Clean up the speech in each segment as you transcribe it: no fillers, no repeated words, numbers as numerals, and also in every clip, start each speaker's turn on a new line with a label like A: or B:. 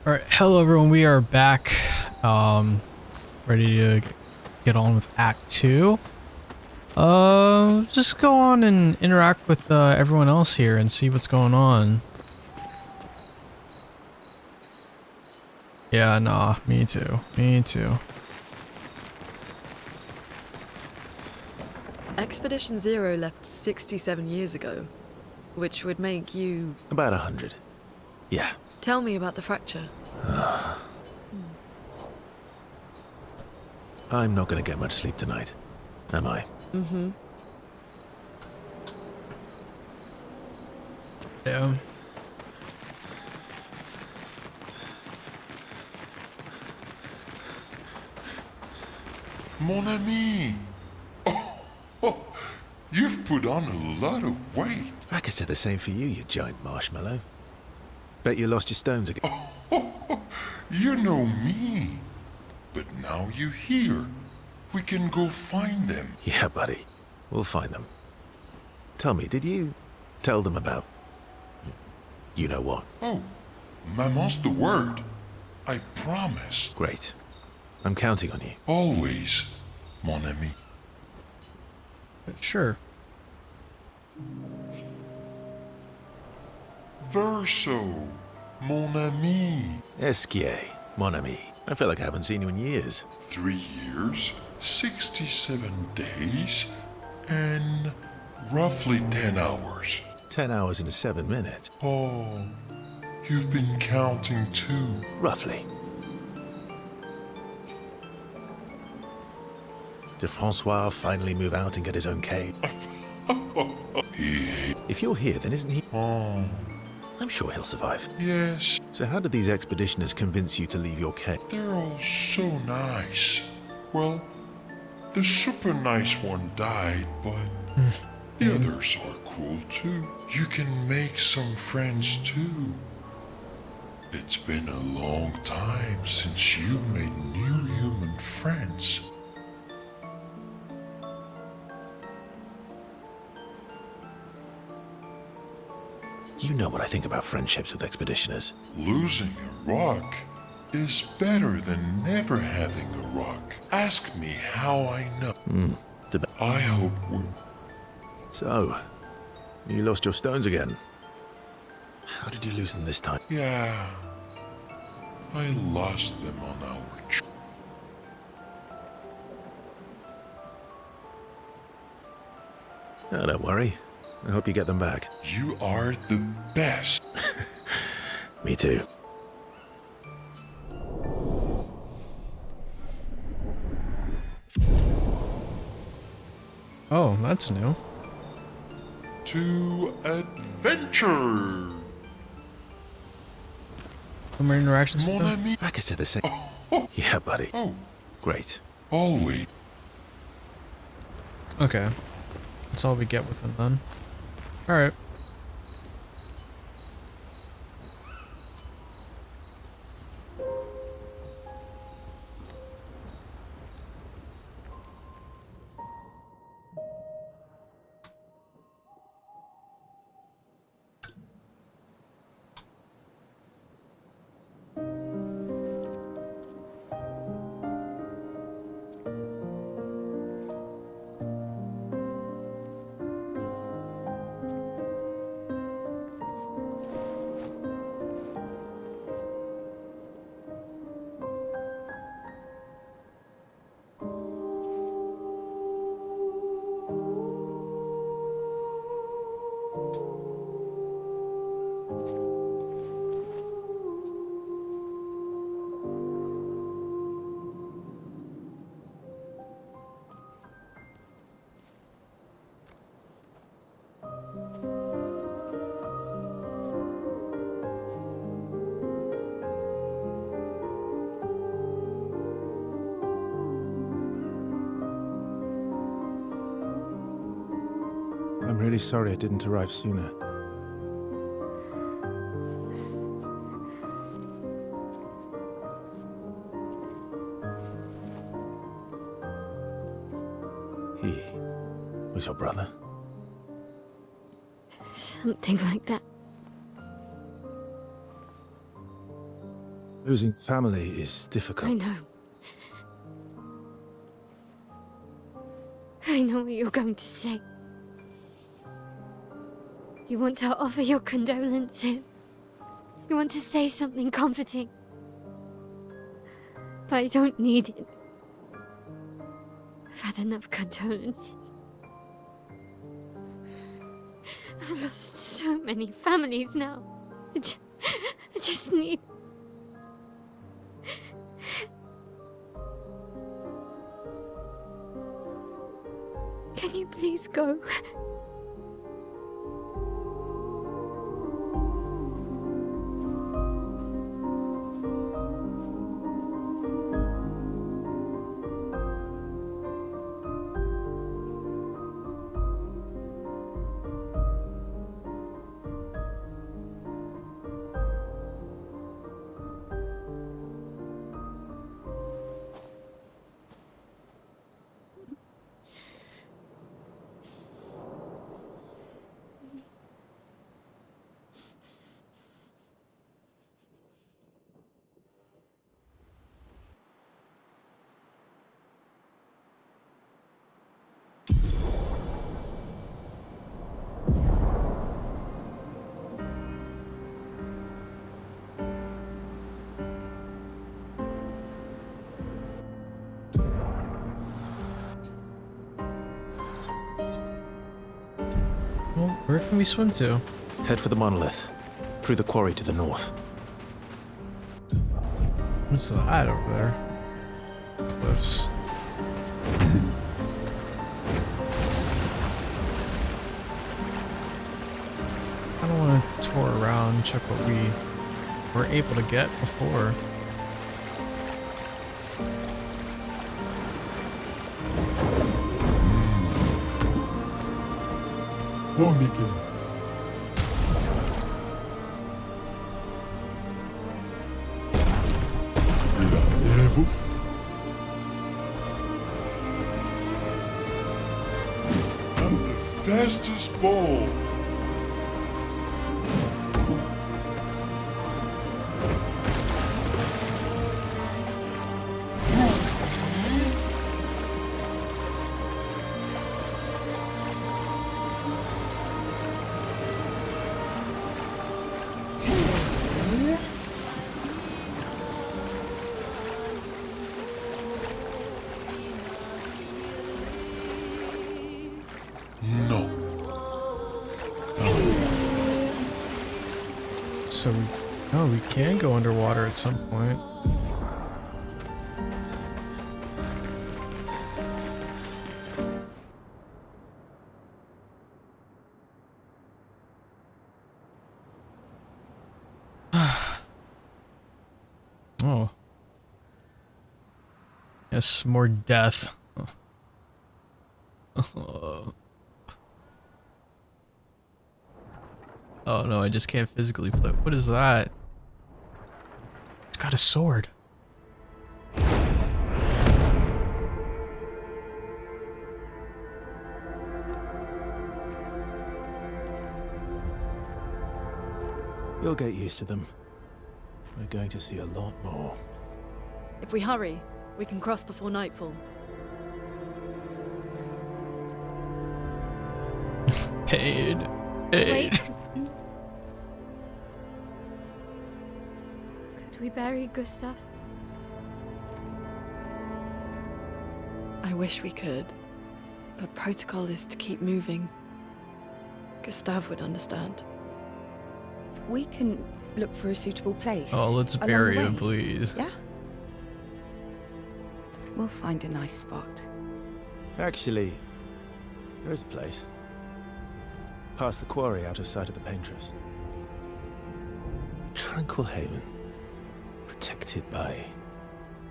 A: Alright, hello everyone, we are back, ready to get on with Act 2. Just go on and interact with everyone else here and see what's going on. Yeah, nah, me too, me too.
B: Expedition Zero left 67 years ago, which would make you...
C: About 100. Yeah.
B: Tell me about the fracture.
C: I'm not gonna get much sleep tonight, am I?
B: Mm-hmm.
A: Yeah.
D: Mon ami! Oh, you've put on a lot of weight.
C: I could say the same for you, you giant marshmallow. Bet you lost your stones again.
D: You know me. But now you're here. We can go find them.
C: Yeah, buddy. We'll find them. Tell me, did you tell them about... you know what?
D: Oh, Maman's the word. I promise.
C: Great. I'm counting on you.
D: Always, mon ami.
A: Sure.
D: Verso, mon ami.
C: Esquier, mon ami. I feel like I haven't seen you in years.
D: 3 years, 67 days, and roughly 10 hours.
C: 10 hours and 7 minutes.
D: Oh, you've been counting too.
C: Roughly. Did Francois finally move out and get his own cave? If you're here, then isn't he?
D: Oh,
C: I'm sure he'll survive.
D: yes,
C: So how did these expeditioners convince you to leave your cave?
D: they're all so nice. Well, the super nice one died, but the others are cool too. You can make some friends too. It's been a long time since you made new human friends.
C: You know what I think about friendships with expeditioners.
D: Losing a rock is better than never having a rock. Ask me how I know. I hope we're...
C: So, you lost your stones again. How did you lose them this time?
D: Yeah, I lost them on our trip.
C: Oh, don't worry. I hope you get them back.
D: You are the best.
C: Me too.
A: Oh, that's new.
D: To adventure.
A: No more interactions with
D: Mon
A: them?
D: ami.
C: I could say the same. Yeah, buddy.
D: Oh,
C: Great.
D: always.
A: Okay. That's all we get with them then. Alright.
C: I'm really sorry I didn't arrive sooner. He was your brother?
E: Something like that.
C: Losing family is
E: I
C: difficult.
E: know. I know what you're going to say. You want to offer your condolences. You want to say something comforting. But I don't need it. I've had enough condolences. I've lost so many families now. I just need... Can you please go?
A: Well, where can we swim to?
C: Head for the monolith. Through the quarry to the north.
A: What's that over there? Cliffs. I don't want to tour around, check what we were able to get before.
D: I'm the fastest ball. No.
A: So we can go underwater at some point. Oh. Yes, more death. Oh no, I just can't physically float. What is that? It's got a sword.
C: You'll get used to them. We're going to see a lot more.
B: If we hurry, we can cross before nightfall.
A: Paid. Paid.
E: Wait. Could we bury Gustav?
B: I wish we could, but protocol is to keep moving. Gustav would understand.
F: We can look for a suitable place.
A: Oh, let's
F: along
A: bury
F: the
A: him,
F: way.
A: please.
F: Yeah? We'll find a nice spot.
C: Actually, there is a place. Past the quarry, out of sight of the paintress. A tranquil haven. Protected by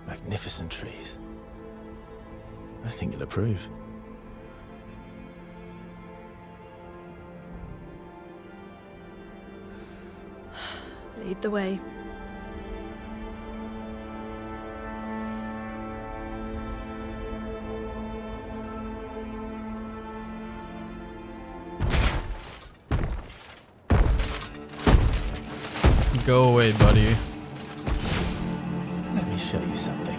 C: magnificent trees. I think you'll approve.
B: Lead the way.
A: Go away, buddy.
C: show you something.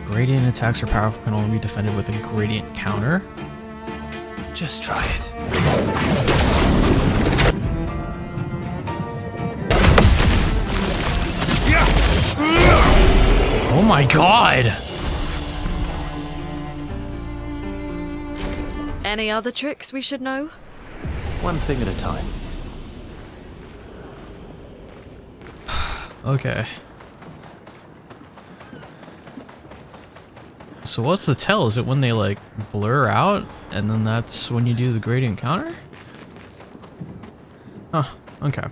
A: Gradient attacks are powerful, can only be defended with a gradient counter.
C: Just try it.
A: Oh my god!
B: Any other tricks we should know?
C: One thing at a time.
A: Okay. So what's the tell? Is it when they like blur out and then that's when you do the gradient counter? Huh, okay.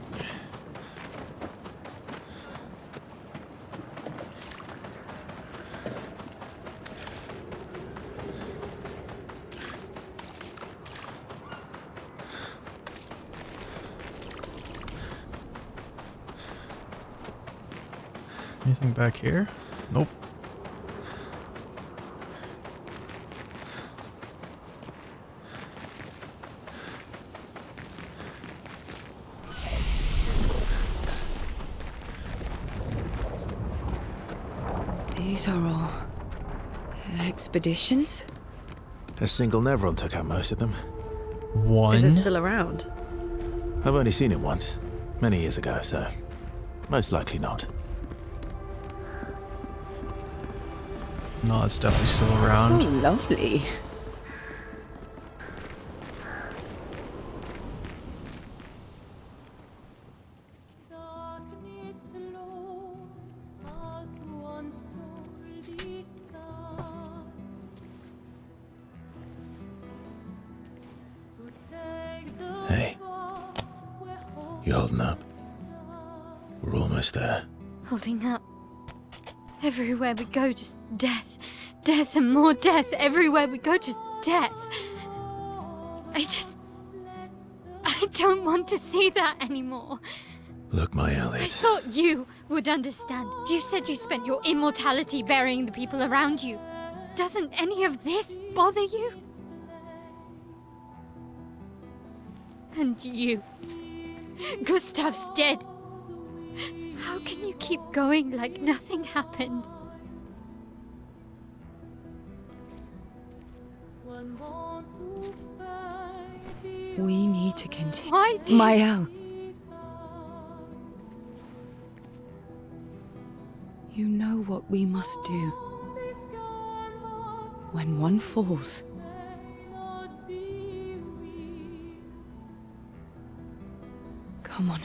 A: Anything back here? Nope.
F: These are all expeditions?
C: A single Nevron took out most of them.
A: One?
B: Is it still around?
C: I've only seen it once, many years ago, so most likely not.
A: No, it's definitely still
F: Oh,
A: around.
F: lovely.
C: Hey, you holding up? We're almost there.
E: Holding up. Everywhere we go, just death. Death and more death. Everywhere we go, just death. I don't want to see that anymore.
C: Look, my
E: I
C: Elliot.
E: thought you would understand. You said you spent your immortality burying the people around you. Doesn't any of this bother you? And you. Gustav's dead. How can you keep going like nothing happened?
F: We need to continue.
E: Why do
F: Mael. You know what we must do. When one falls, come on.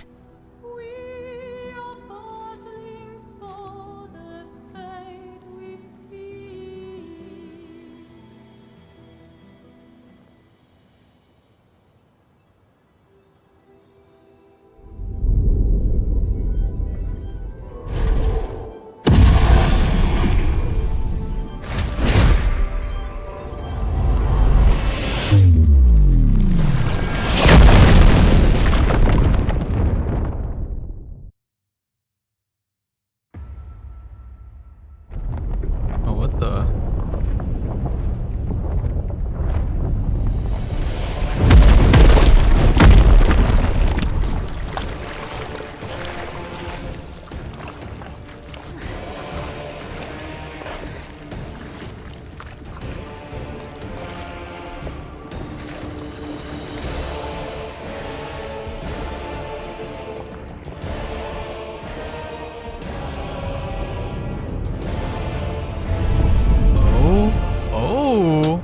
A: Oh, what the? Oh.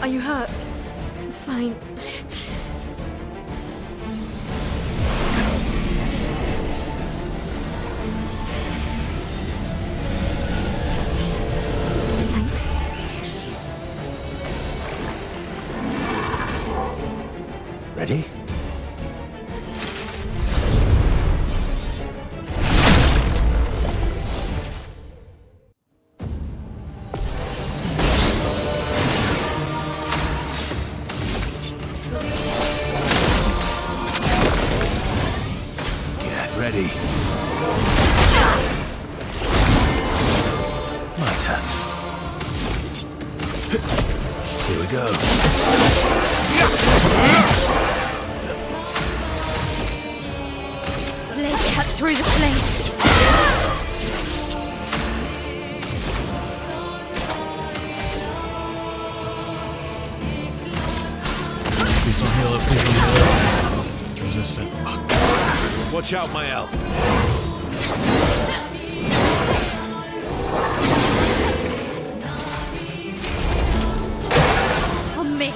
B: Are you hurt?
E: I'm fine. Thanks.
C: Ready? Get ready. My turn. Here we go.
E: Blade cut through the flames.
A: Please don't heal it. Please don't heal it. It's resistant.
C: Watch out, Mael.
E: On me.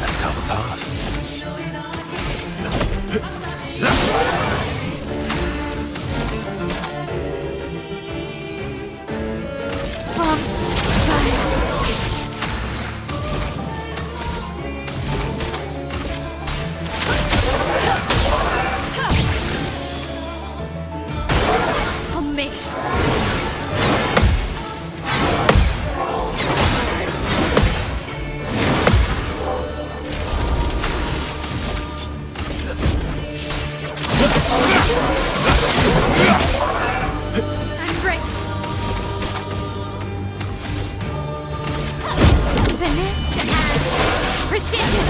C: Let's carve a path.
E: On fire. On me. I'm ready. Finesse and precision.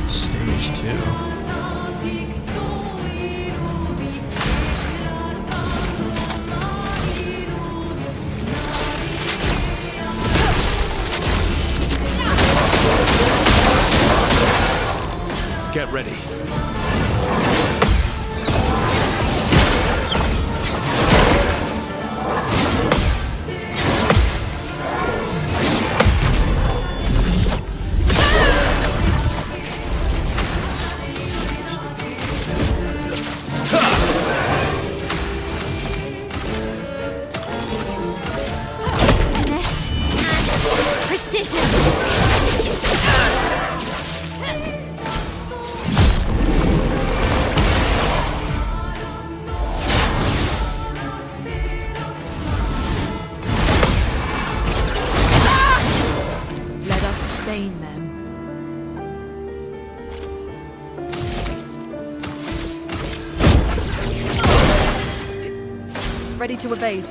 A: Stage 2.
C: Get ready.
E: Finesse and precision.
F: Let us stain them. Ready to evade.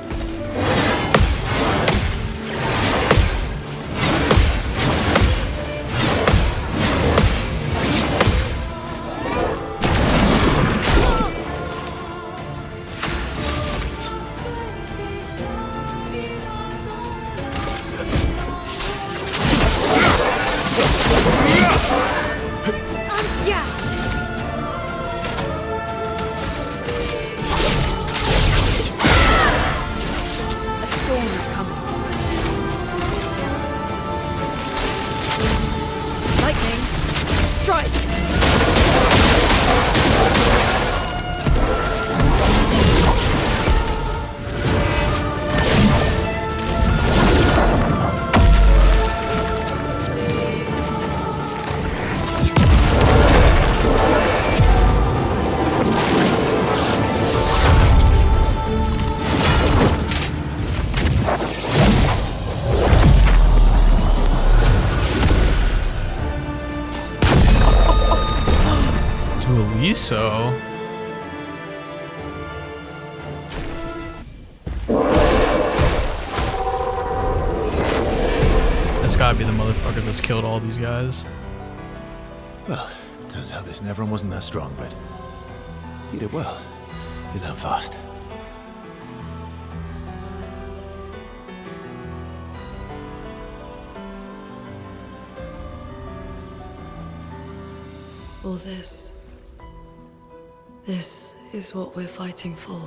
E: Yeah.
F: A storm is coming. Lightning, strike!
A: Dualiso. That's gotta be the motherfucker that's killed all these guys.
C: Well, turns out this Neveron wasn't that strong, but you did well. You learn fast.
B: All this. This is what we're fighting for.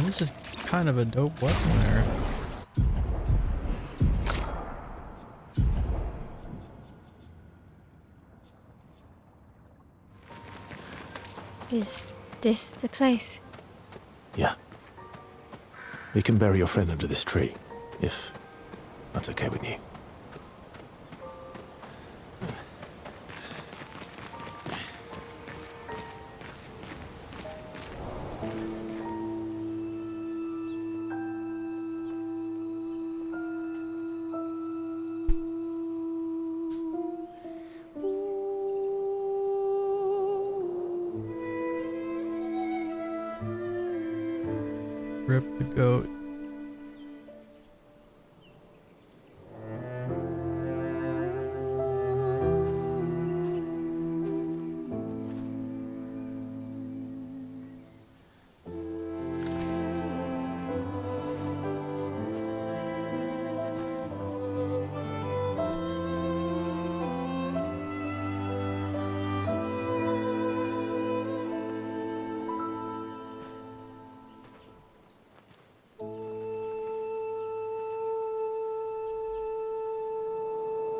A: This is kind of a dope weapon there.
E: Is this the place?
C: Yeah. We can bury your friend under this tree, if that's okay with you.
A: Rip the goat.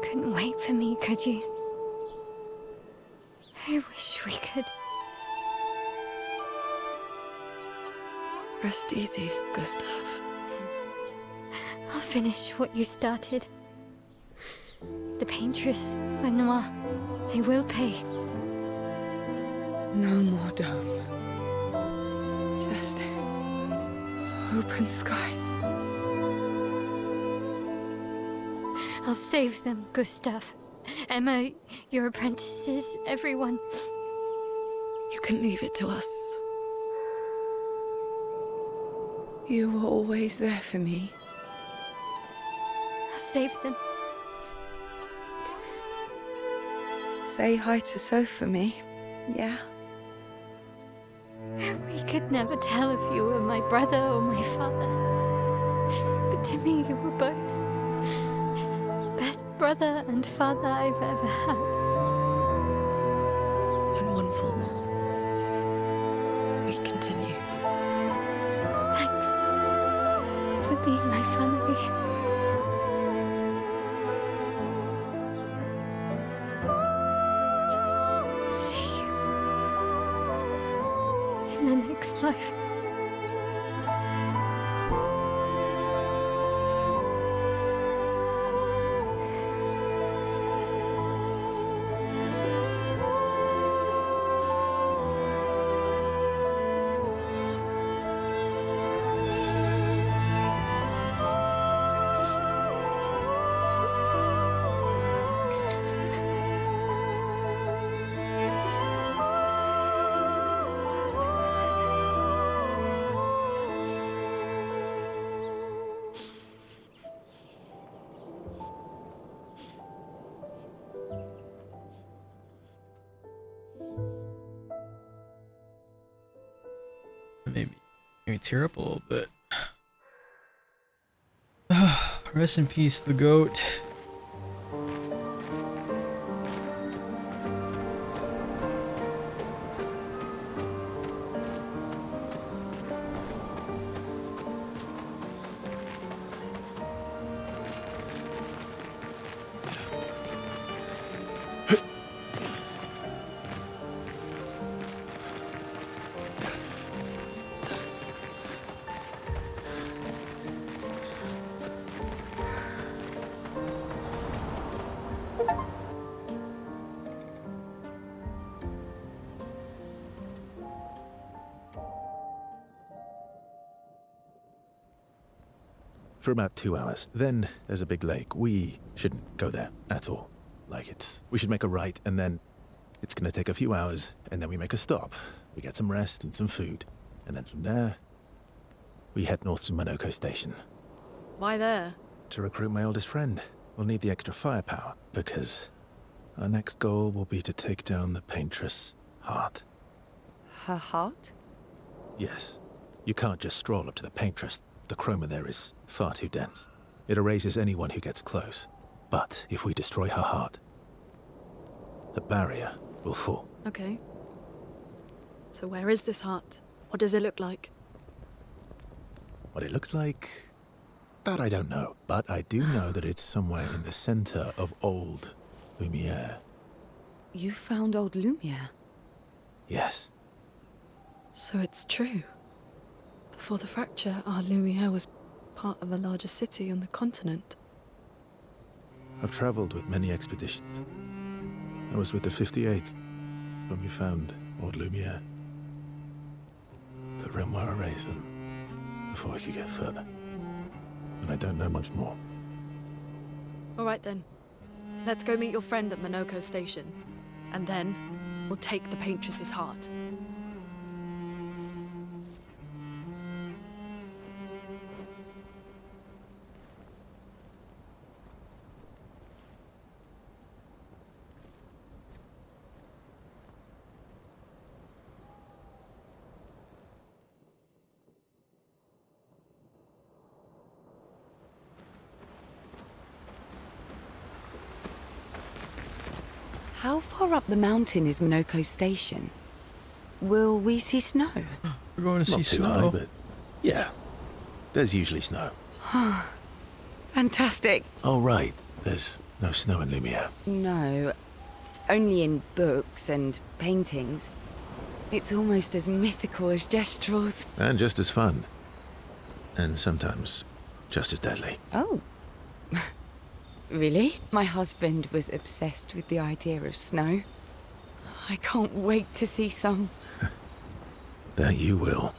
E: Couldn't wait for me, could you? I wish we could.
B: Rest easy, Gustav.
E: I'll finish what you started. The paintress, Benoit, they will pay.
F: No more dome. Just open skies.
E: I'll save them, Gustav. Emma, your apprentices, everyone.
B: You can leave it to us. You were always there for me.
E: I'll save them.
F: Say hi to Soph for me. Yeah?
E: We could never tell if you were my brother or my father. But to me, you were both. Best brother and father I've ever had.
B: When one falls, we continue.
E: Thanks for being my family. See you in the next life.
A: Maybe tear up a little bit. Rest in peace, the goat.
C: For about 2 hours. Then there's a big lake. We shouldn't go there at all. We should make a right, and then it's gonna take a few hours, and then we make a stop. We get some rest and some food. And then from there, we head north to Monoko Station.
B: Why there?
C: To recruit my oldest friend. We'll need the extra firepower, because our next goal will be to take down the paintress' heart.
F: Her heart?
C: Yes. You can't just stroll up to the paintress. The chroma there is far too dense. It erases anyone who gets close. But if we destroy her heart, the barrier will fall.
B: Okay. So where is this heart? What does it look like?
C: What it looks like, that I don't know. But I do know that it's somewhere in the center of old Lumiere.
F: You found old Lumiere?
C: Yes.
B: So it's true. Before the fracture, our Lumiere was part of a larger city on the continent.
C: I've traveled with many expeditions. I was with the 58th when we found old Lumiere. But Renoir erased them before we could get further. And I don't know much more.
B: All right then. Let's go meet your friend at Minoko Station. And then, we'll take the Paintress's heart.
F: How far up the mountain is Minoko Station? Will we see snow?
A: We're going to see
C: Not too
A: snow.
C: high, but yeah. There's usually snow.
F: Fantastic.
C: Oh, right. There's no snow in Lumiere.
F: No, only in books and paintings. It's almost as mythical as Gestrels.
C: And just as fun. And sometimes just as deadly.
F: Oh. Really? My husband was obsessed with the idea of snow. I can't wait to see some.
C: That you will.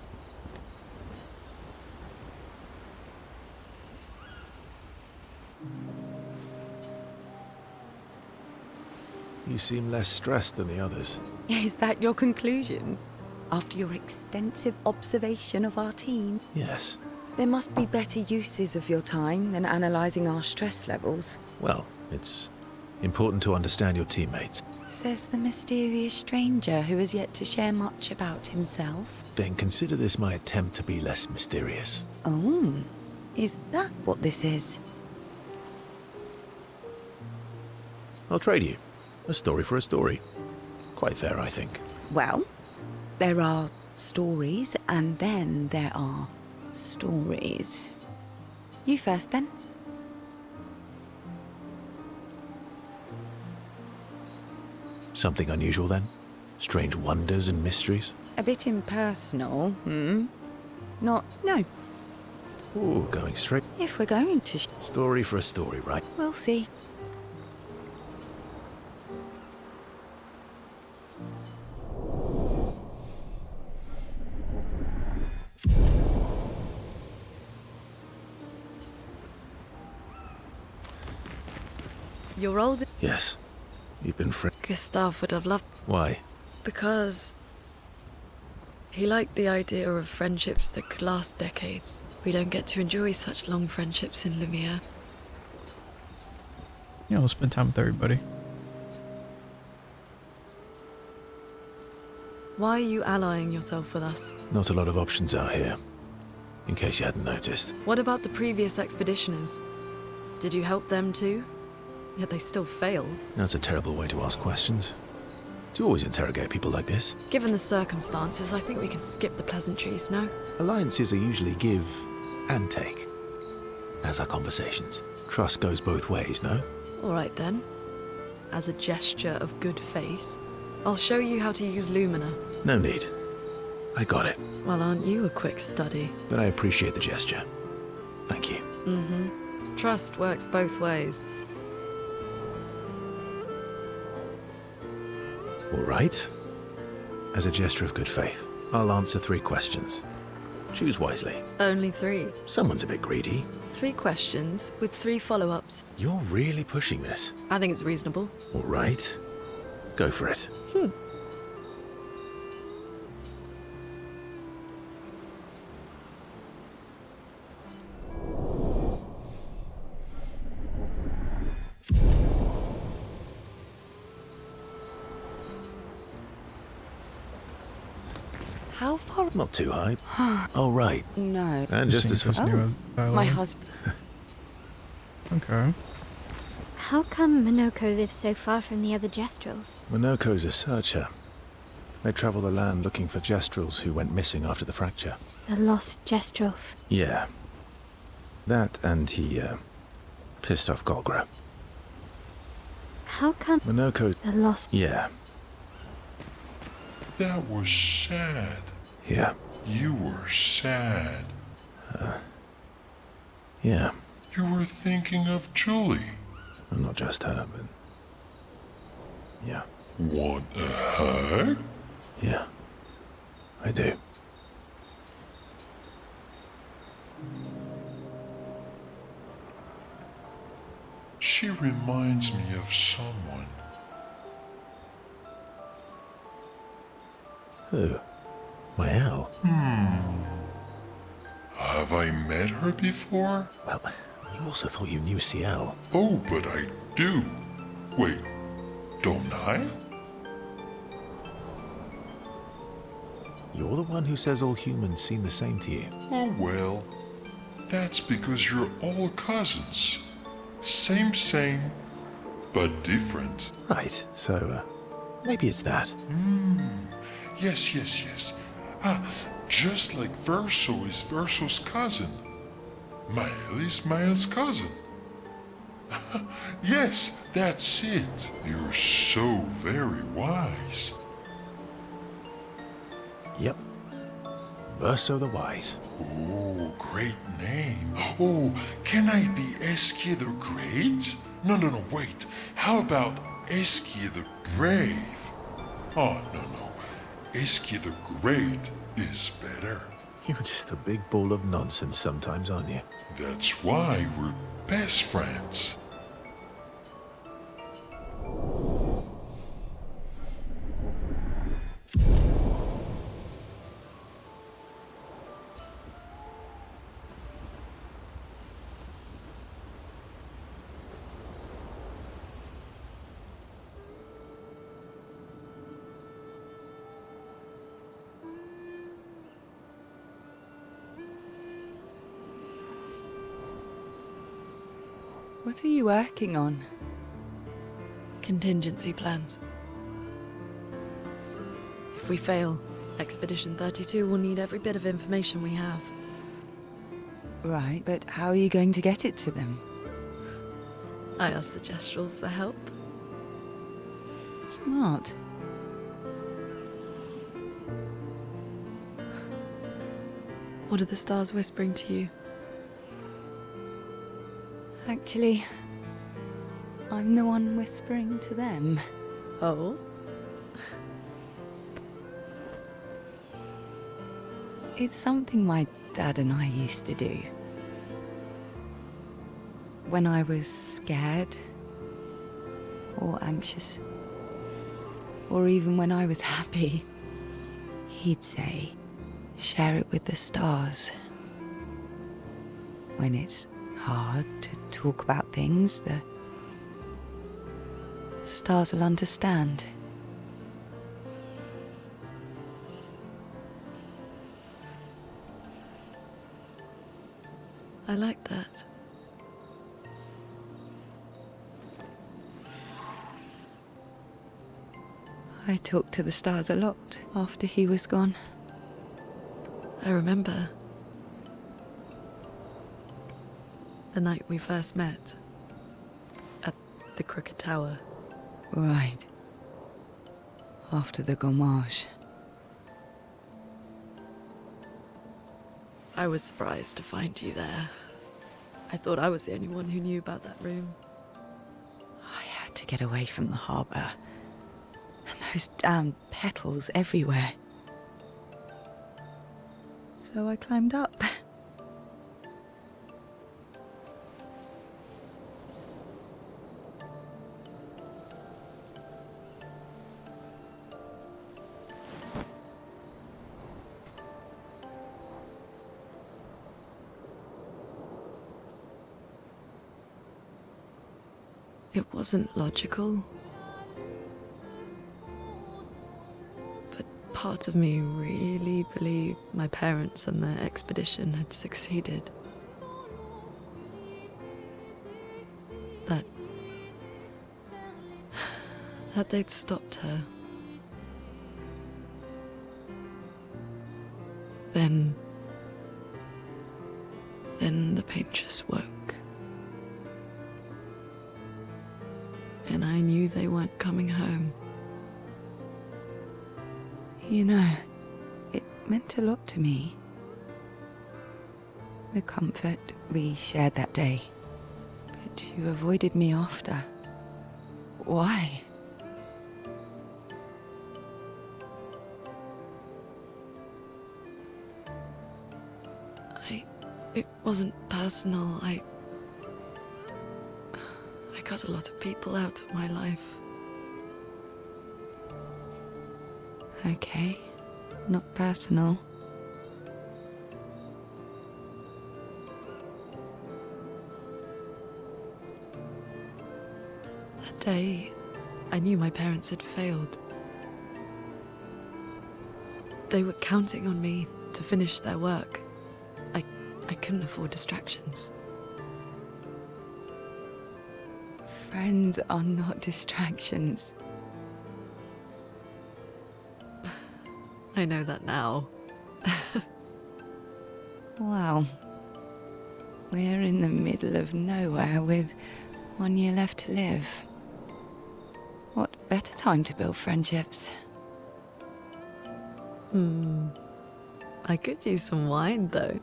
C: You seem less stressed than the others.
F: Is that your conclusion? After your extensive observation of our team?
C: Yes.
F: There must be better uses of your time than analysing our stress levels.
C: Well, it's important to understand your teammates.
F: Says the mysterious stranger who has yet to share much about himself.
C: Then consider this my attempt to be less mysterious.
F: Oh, is that what this is?
C: I'll trade you. A story for a story. Quite fair, I think.
F: Well, there are stories, and then there are stories. You first, then.
C: Something unusual, then? Strange wonders and mysteries?
F: A bit impersonal, Not... no.
C: Ooh, going straight.
F: If we're going to...
C: Story for a story, right?
F: we'll see.
B: Your old
C: Yes. You've been
B: Gustav would have loved...
C: Why?
B: Because... he liked the idea of friendships that could last decades. We don't get to enjoy such long friendships in Lumiere.
A: Yeah, we'll spend time with everybody.
B: Why are you allying yourself with us?
C: Not a lot of options out here. In case you hadn't noticed.
B: What about the previous expeditioners? Did you help them too? Yet they still failed.
C: That's a terrible way to ask questions. Do you always interrogate people like this?
B: Given the circumstances, I think we can skip the pleasantries, no?
C: Alliances are usually give and take. As are conversations. Trust goes both ways, no?
B: All right then. As a gesture of good faith, I'll show you how to use Lumina.
C: No need. I got it.
B: Well, aren't you a quick study?
C: But I appreciate the gesture. Thank you.
B: Mm-hmm. Trust works both ways.
C: All right. As a gesture of good faith, I'll answer 3 questions. Choose wisely.
B: Only 3.
C: Someone's a bit greedy.
B: 3 questions with 3 follow-ups.
C: You're really pushing this.
B: I think it's reasonable.
C: All right. Go for it.
F: How far...
C: Not too high. Oh, right.
F: No.
C: And just as
A: Seems
C: far...
A: near a
F: My
A: dialogue.
F: husband...
A: Okay.
E: How come Minoko lives so far from the other Gestrels?
C: Minoko's a searcher. They travel the land looking for Jestrels who went missing after the fracture.
E: The lost Jestrels.
C: Yeah. That and he, pissed off Golgra.
E: How come
C: Monoko...
E: the lost...
C: Yeah.
D: That was sad.
C: Yeah.
D: You were sad.
C: Yeah.
D: You were thinking of Julie.
C: Well, not just her, but... Yeah.
D: Want a hug?
C: Yeah. I do.
D: She reminds me of someone.
C: Who? My Al?
D: Have I met her before?
C: Well, you also thought you knew CL.
D: Oh, but I do. Wait, don't I?
C: You're the one who says all humans seem the same to you.
D: Oh, well, that's because you're all cousins. Same, but different.
C: Right, so, maybe it's that.
D: Yes. Just like Verso is Verso's cousin. Mael is Mael's cousin. Yes, that's it. You're so very wise.
C: Yep. Verso the Wise.
D: Oh, great name. Oh, can I be Eskia the Great? No, wait. How about Eskia the Brave? Oh, no. Eskia the Great is better.
C: You're just a big ball of nonsense sometimes, aren't you?
D: That's why we're best friends.
F: What are you working on?
B: Contingency plans. If we fail, Expedition 32 will need every bit of information we have.
F: Right, but how are you going to get it to them?
B: I asked the Jestrels for help.
F: Smart.
B: What are the stars whispering to you?
F: Actually, I'm the one whispering to them.
B: Oh?
F: It's something my dad and I used to do. When I was scared, or anxious, or even when I was happy, he'd say, share it with the stars. When it's hard to talk about things, the stars will understand.
B: I like that.
F: I talked to the stars a lot after he was gone.
B: I remember. The night we first met. At the Crooked Tower.
F: Right. After the gommage.
B: I was surprised to find you there. I thought I was the only one who knew about that room.
F: I had to get away from the harbour. And those damn petals everywhere. So I climbed up.
B: It wasn't logical. But part of me really believed my parents and their expedition had succeeded. That they'd stopped her. Then the pain just woke. And I knew they weren't coming home.
F: You know, it meant a lot to me. The comfort we shared that day. But you avoided me after. Why?
B: It wasn't personal. I cut a lot of people out of my life.
F: Okay, not personal.
B: That day, I knew my parents had failed. They were counting on me to finish their work. I couldn't afford distractions.
F: Friends are not distractions.
B: I know that now.
F: Wow. We're in the middle of nowhere with 1 year left to live. What better time to build friendships?
B: I could use some wine, though.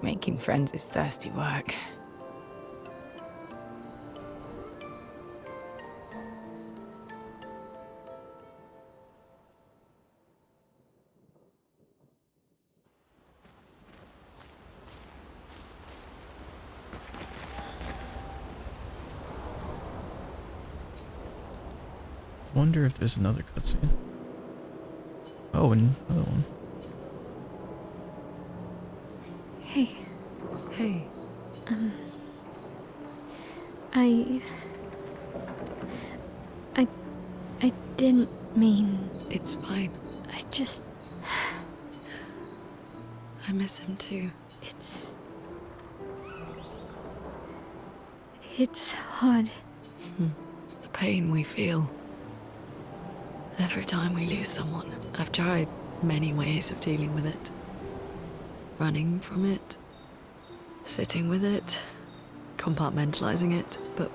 F: Making friends is thirsty work.
A: Wonder if there's another cutscene. Oh, and another one.
E: Hey,
B: Hey,
E: I didn't mean.
B: it's fine. I miss him too.
E: It's hard.
B: The pain we feel. Every time we lose someone. I've tried many ways of dealing with it. Running from it, sitting with it, compartmentalizing it, but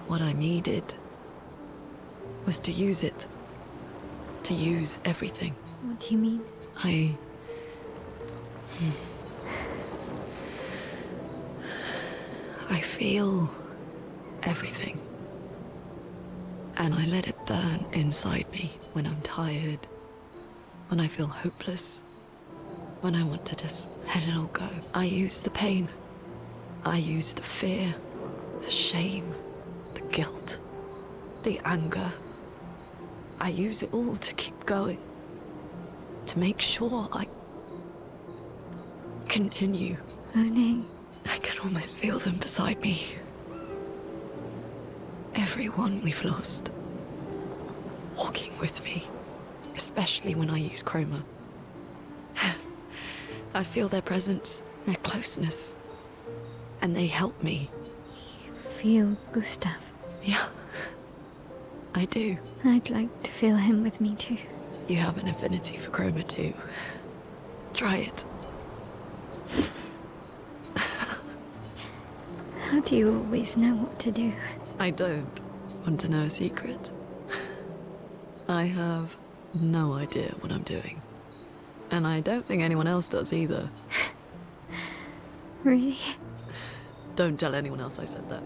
B: what I needed was to use it. To use everything.
E: What do you mean?
B: I feel everything. And I let it burn inside me when I'm tired, when I feel hopeless, when I want to just let it all go. I use the pain. I use the fear, the shame, the guilt, the anger. I use it all to keep going, to make sure I continue.
E: Moaning.
B: I can almost feel them beside me. Everyone we've lost. Walking with me. Especially when I use chroma. I feel their presence, their closeness. And they help me.
E: You feel Gustav.
B: Yeah. I do.
E: I'd like to feel him with me too.
B: You have an affinity for chroma too. Try it.
E: How do you always know what to do?
B: I don't want to know a secret. I have no idea what I'm doing. And I don't think anyone else does either.
E: Really?
B: Don't tell anyone else I said that.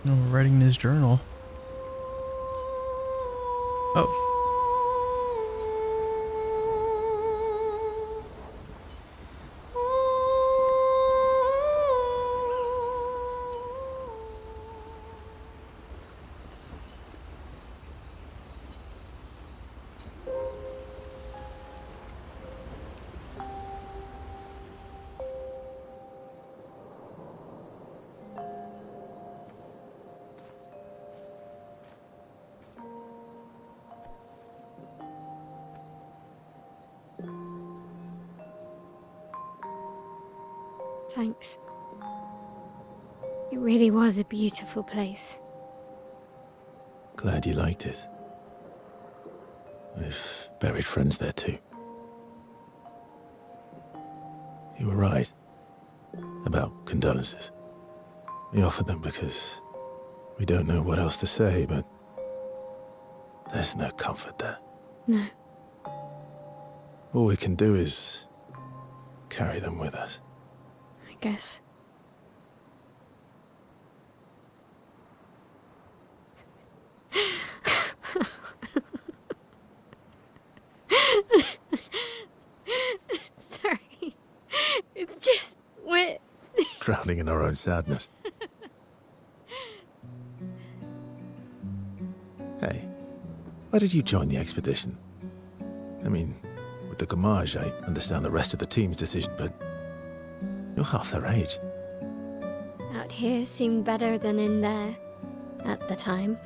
A: No, writing in his journal. Oh.
E: Thanks. really was a beautiful place.
C: Glad you liked it. We've buried friends there too. You were right about condolences. We offered them because we don't know what else to say, but there's no comfort there.
E: No.
C: All we can do is carry them with us.
E: I guess. Sorry. It's just wet.
C: Drowning in our own sadness. Hey, why did you join the expedition? I mean, with the Gamage, I understand the rest of the team's decision, but you're half their age.
E: Out here seemed better than in there at the time.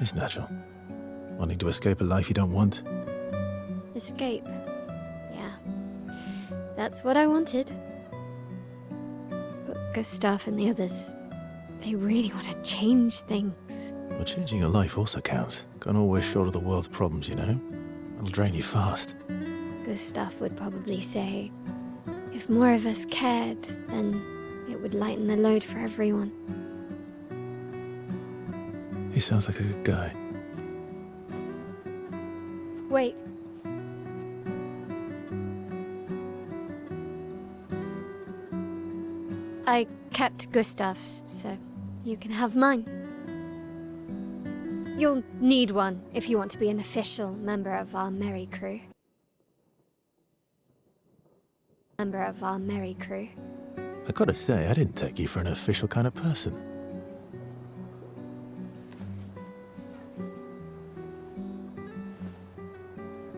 C: It's natural. Wanting to escape a life you don't want.
E: Escape. Yeah. That's what I wanted. But Gustav and the others, they really want to change things.
C: Well, changing your life also counts. Can't always shoulder the world's problems, you know? It'll drain you fast.
E: Gustav would probably say, if more of us cared, then it would lighten the load for everyone.
C: He sounds like a good guy.
E: Wait. I kept Gustav's, so you can have mine. You'll need one if you want to be an official member of our merry crew. Member of our merry crew.
C: I gotta say, I didn't take you for an official kind of person.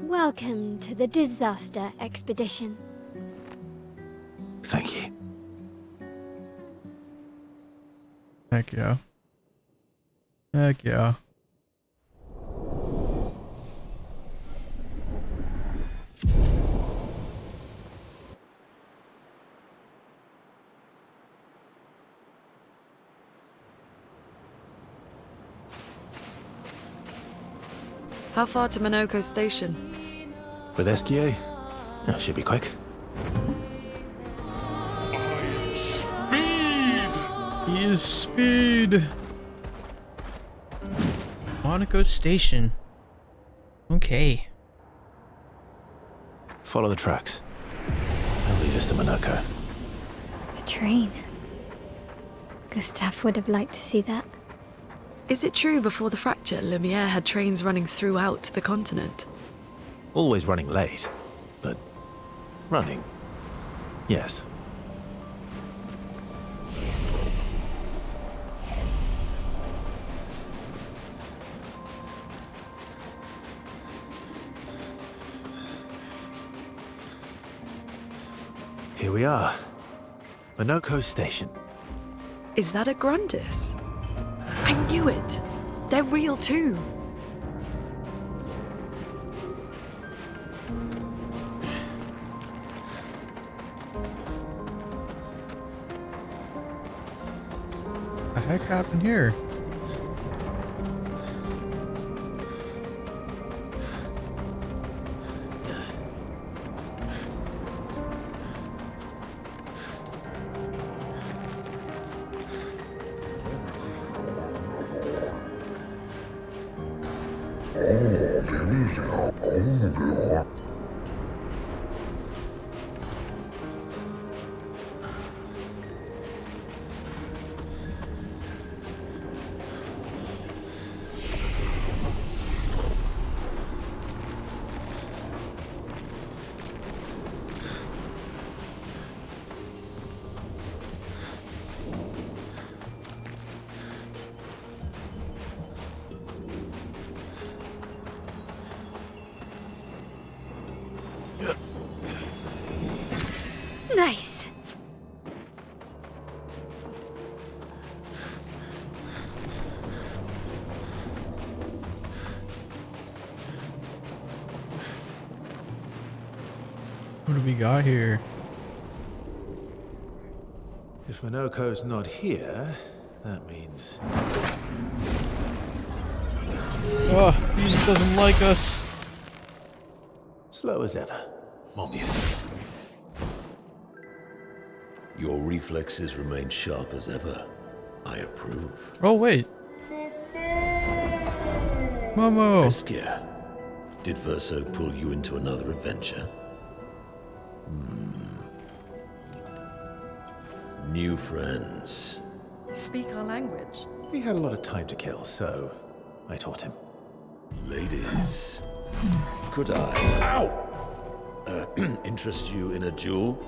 E: Welcome to the disaster expedition.
C: Thank you.
A: Heck yeah. Heck yeah.
B: How far to Minoko Station?
C: With SGA? That should be quick.
A: He is speed. Monaco Station. Okay.
C: Follow the tracks. They'll lead us to Monaco.
E: A train. Gustav would have liked to see that.
B: Is it true before the fracture, Lumiere had trains running throughout the continent?
C: Always running late, but running. Yes. Here we are. Minoko Station.
B: Is that a Grundis? I knew it! They're real too!
A: What the heck happened here?
E: Nice.
A: What do we got here?
C: If Minoko's not here, that means...
A: Oh, he just doesn't like us.
C: slow as ever. Mon vieux.
G: Your reflexes remain sharp as ever. I approve.
A: Oh, wait. Momo.
G: Obscur, did Verso pull you into another adventure? New friends.
H: You speak our language.
C: He had a lot of time to kill, so I taught him.
G: Ladies, could I interest you in a duel?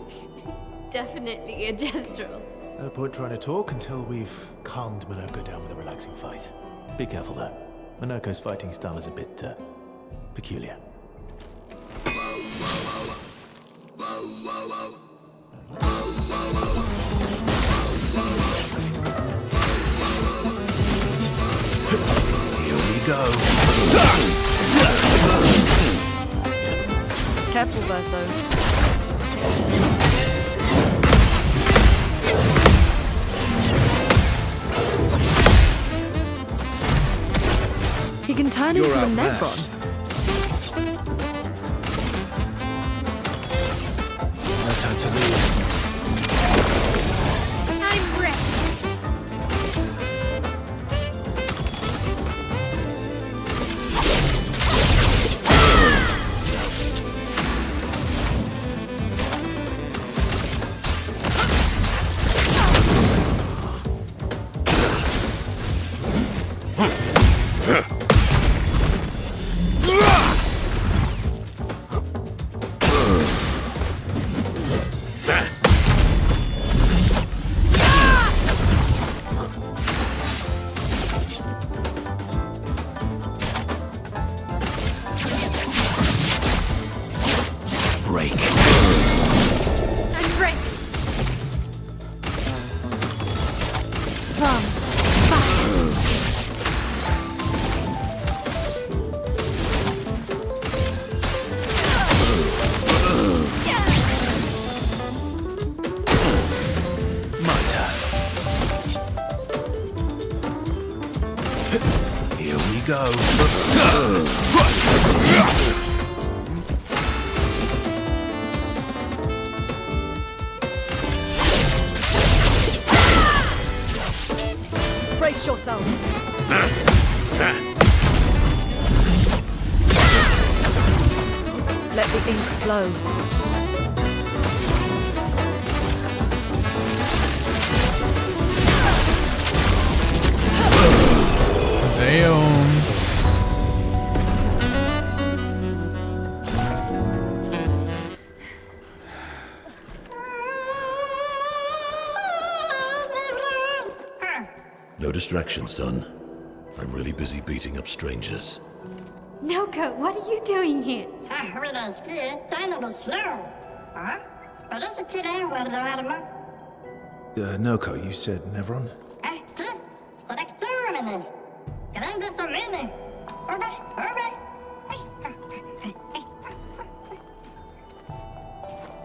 E: Definitely a gestural.
C: No point trying to talk until we've calmed Minoko down with a relaxing fight. Be careful though. Minoko's fighting style is a bit peculiar. Here we go.
H: Careful, Verso. He can turn
C: You're
H: into a
C: outmatched.
H: Nevron.
C: No time to lose.
E: I'm ready.
C: Break.
E: I'm ready. From
C: My turn. Here we go.
H: Brace yourselves. Let the ink flow.
A: Damn.
G: No distraction, son. I'm really busy beating up strangers.
E: Noko, what are you doing here?
C: Noko, you said Nevron?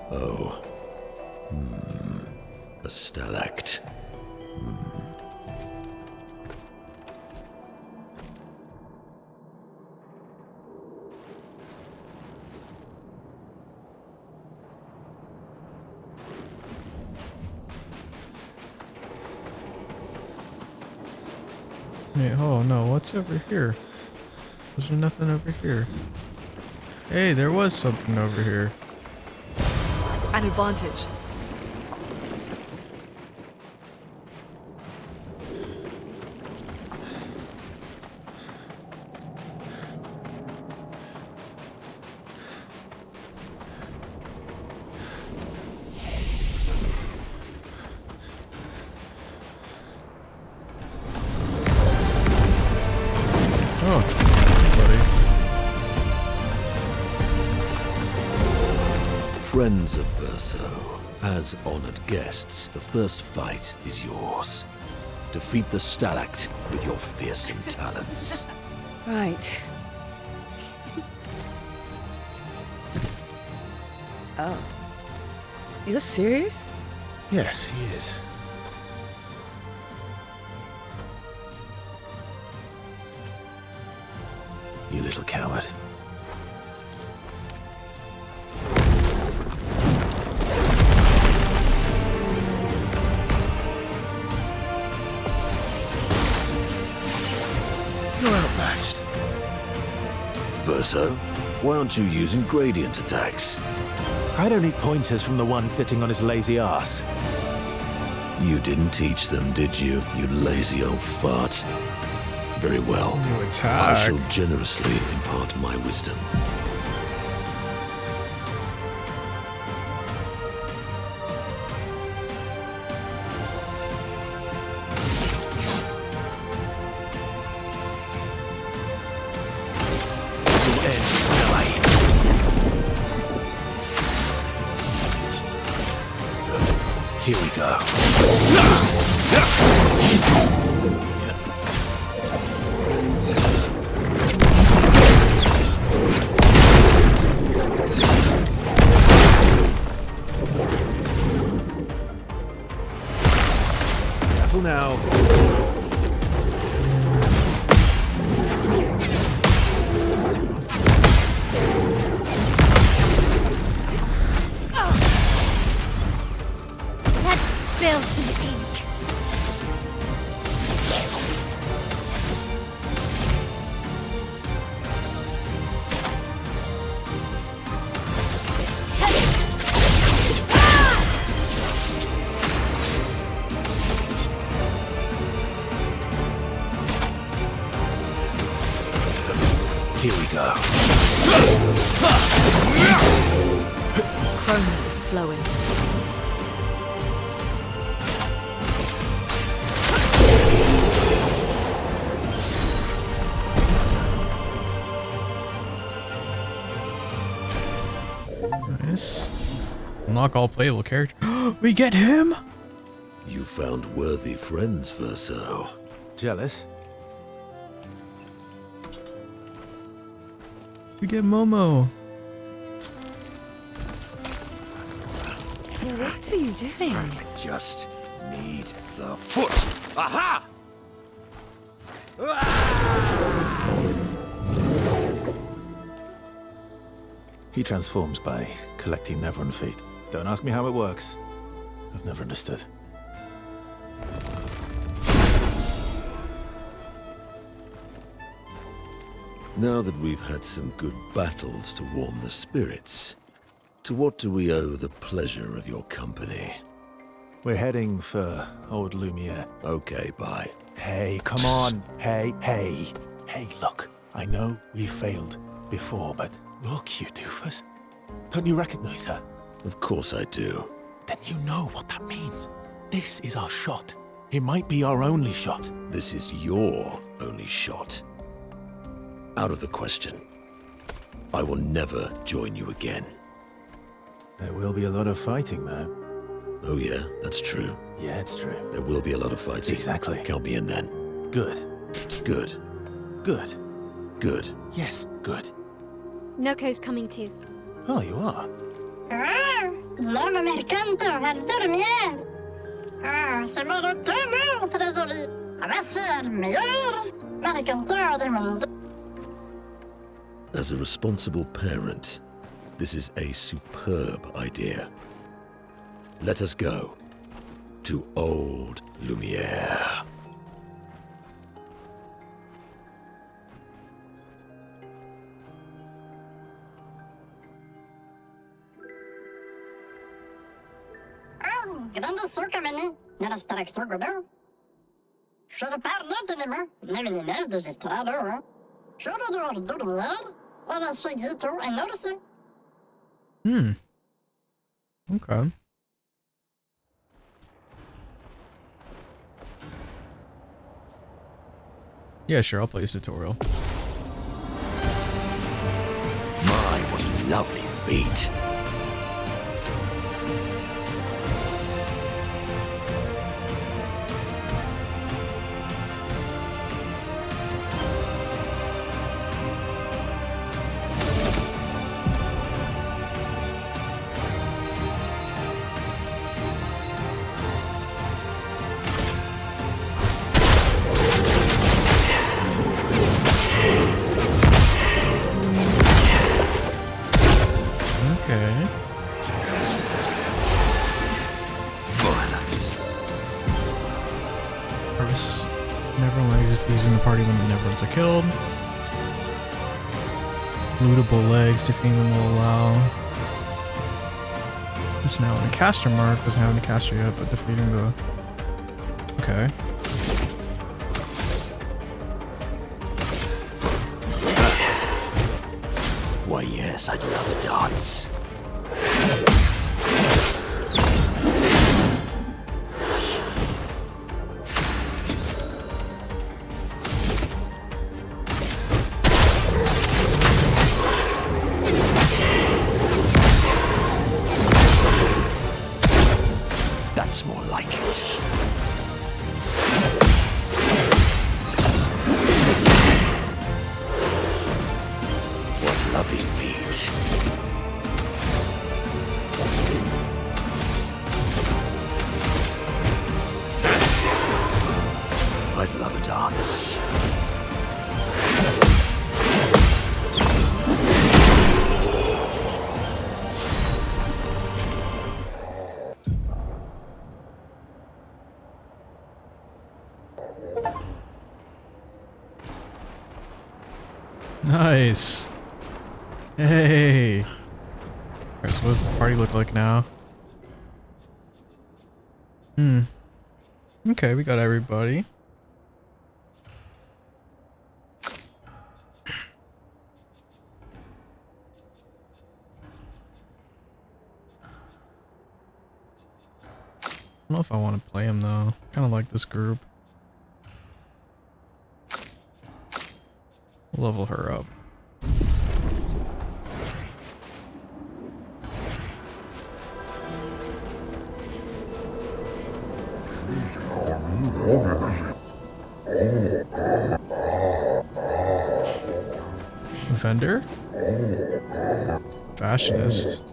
G: Oh. A stalact.
A: Wait, oh no, what's over here? Was there nothing over here? Hey, there was something over here.
H: An advantage.
A: Oh, buddy.
G: Friends of Verso, as honored guests, the first fight is yours. Defeat the stalact with your fearsome talents.
F: Right.
H: Oh. You're serious?
C: Yes, he is. you little coward. You're outmatched.
G: Verso, why aren't you using gradient attacks?
C: I don't need pointers from the one sitting on his lazy ass.
G: You didn't teach them, did you, you lazy old fart? Very well.
A: You
G: I
A: attack.
G: shall generously impart my wisdom.
C: Here we go. Careful now.
E: Let's spill some ink.
C: Here we go.
H: Chrome is flowing.
A: Nice. Unlock all playable characters. We get him?
G: You found worthy friends, Verso.
C: Jealous?
A: We get Momo.
F: What are you doing?
G: I just need the foot. Aha!
C: He transforms by collecting Nevron feet. Don't ask me how it works. I've never understood.
G: Now that we've had some good battles to warm the spirits, to what do we owe the pleasure of your company?
C: We're heading for old Lumiere.
G: Okay, bye.
C: Hey, come on. Hey. Hey, look. I know we failed before, but look, you doofus. Don't you recognize her?
G: Of course I do.
C: Then you know what that means. This is our shot. It might be our only shot.
G: This is your only shot. Out of the question. I will never join you again.
C: There will be a lot of fighting, though.
G: Oh yeah, that's true.
C: Yeah, it's true.
G: There will be a lot of fights.
C: Exactly.
G: Count me in then.
C: Good.
G: Good.
C: Good.
G: Good.
C: Yes, good.
E: Noko's coming too.
C: Oh, you are?
I: Non me mercanto al dormir. Se me lo temo, trésorier. Va ser mejor mercantor del mundo.
G: As a responsible parent, this is a superb idea. Let us go to old Lumiere.
I: Grande succa meni, nella streccia godo. Should parlo tenema, nevelines de gestrado. Should do ordinal, ora seguito en orse.
A: Okay. Yeah, sure, I'll play this tutorial.
G: My, what lovely feet.
A: party when everyone's are killed. Lootable legs, defeating them will allow. This now in a caster mark, doesn't have any caster yet, but defeating the... Okay.
G: Why, yes, I'd love a dance. That's more like it. What lovely feet. I'd love a dance.
A: Nice. Hey. Alright, so what does the party look like now? Okay, we got everybody. I don't know if I want to play him though. Kind of like this group. Level her up. Vendor? Fashionist.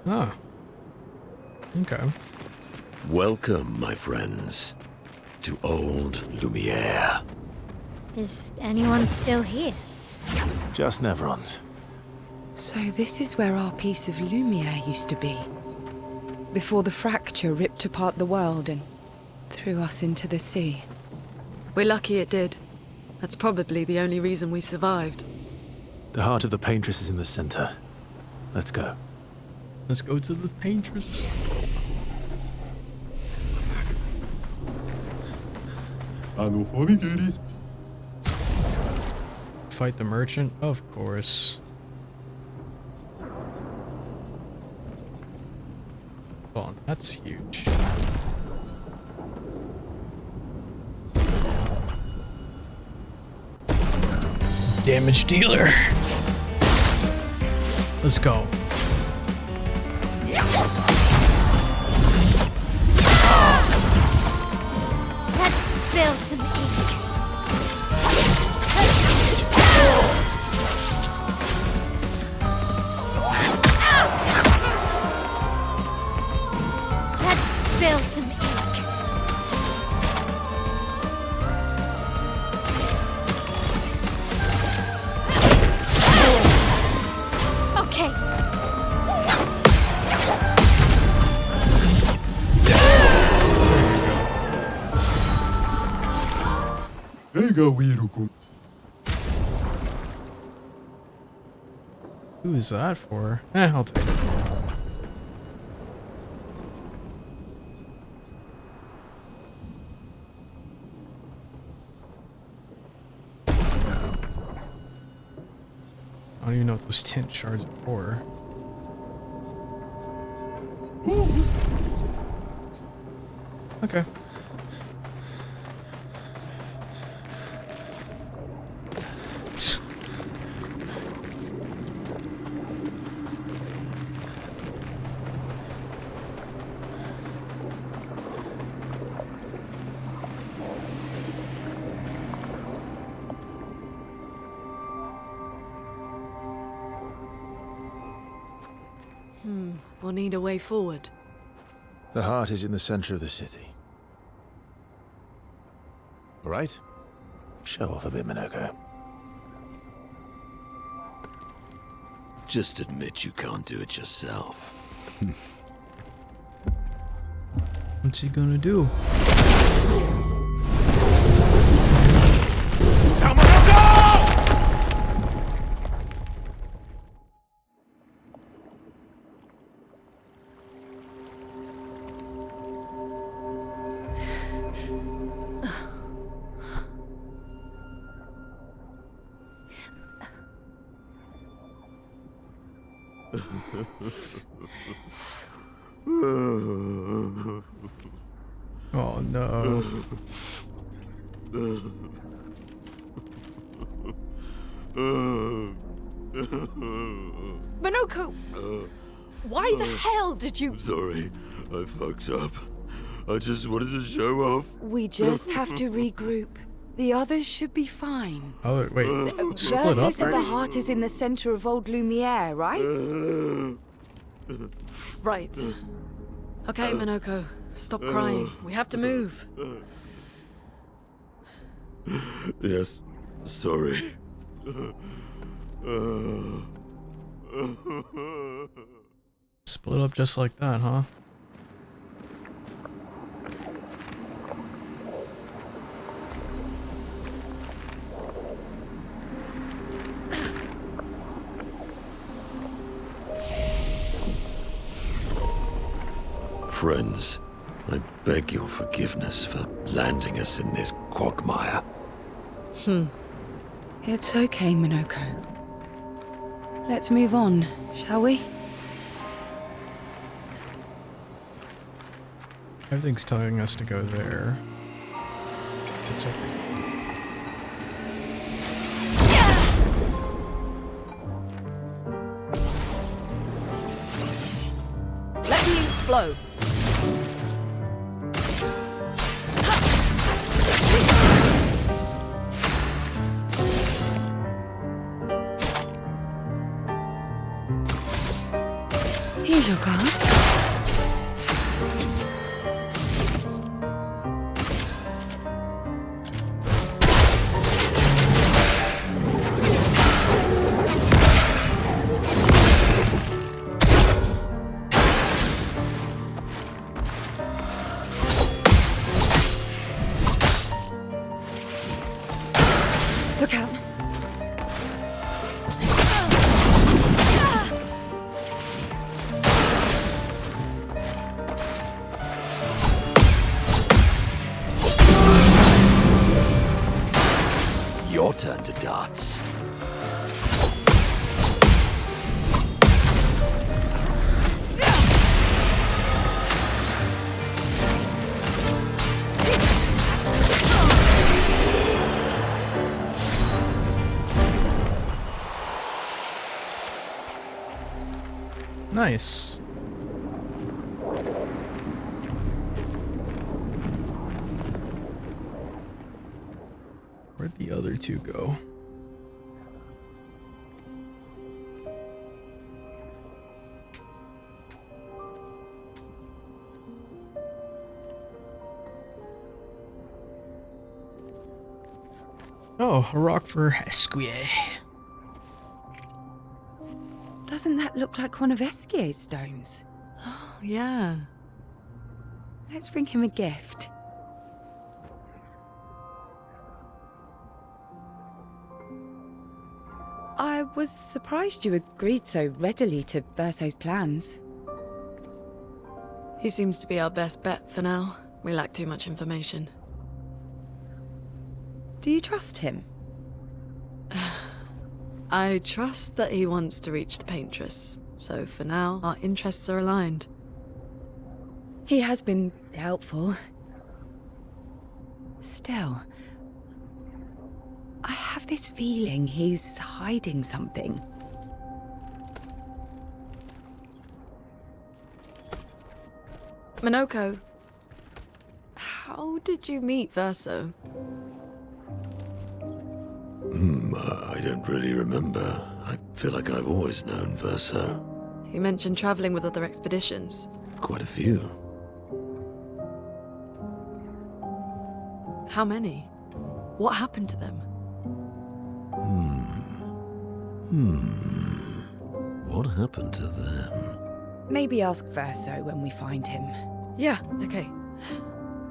A: Ah. Okay.
G: Welcome, my friends, to old Lumiere.
E: Is anyone still here?
C: Just Neverons.
F: So this is where our piece of Lumiere used to be. Before the fracture ripped apart the world and threw us into the sea.
B: We're lucky it did. That's probably the only reason we survived.
C: The heart of the Paintress is in the center. Let's go.
A: Let's go to the Paintress. Fight the merchant? Of course. Well, that's huge. Damage dealer. Let's go.
E: Let's spill some ink. Let's spill some ink. Okay.
D: There you go, Wiruku.
A: Who is that for? I'll take it. I don't even know what those tint shards are for. Okay.
H: We'll need a way forward.
C: The heart is in the center of the city. All right? Show off a bit, Minoko.
G: Just admit you can't do it yourself.
A: What's he gonna do?
C: Come on, go!
A: Oh no.
H: Minoko! Why the hell did you...
G: Sorry, I fucked up. I just wanted to show off.
F: We just have to regroup. The others should be fine.
A: Oh wait. Split
F: Verso
A: up?
F: said the heart is in the center of Old Lumiere, right?
H: Right. Okay, Minoko. Stop crying. We have to move.
G: Yes, sorry.
A: Split up just like that, huh?
G: Friends, I beg your forgiveness for landing us in this quagmire.
F: It's okay, Minoko. Let's move on, shall we?
A: Everything's telling us to go there. It's okay.
H: Let the ink flow.
F: Here's your card. Look out.
G: Your turn to dance.
A: Nice. Where'd the other two go? Oh, a rock for Esquier.
F: Doesn't that look like one of Esquier's stones?
H: Oh, yeah.
F: Let's bring him a gift. I Was surprised you agreed so readily to Verso's plans.
B: He seems to be our best bet for now. We lack too much information.
F: Do you trust him?
B: I trust that he wants to reach the Paintress, so for now, our interests are aligned.
F: He has been helpful. Still, I have this feeling he's hiding something.
B: Minoko, how did you meet Verso?
G: I don't really remember. I feel like I've always known Verso.
B: He mentioned traveling with other expeditions.
G: Quite a few.
B: How many? What happened to them?
G: What happened to them?
F: Maybe ask Verso when we find him.
B: Yeah, okay.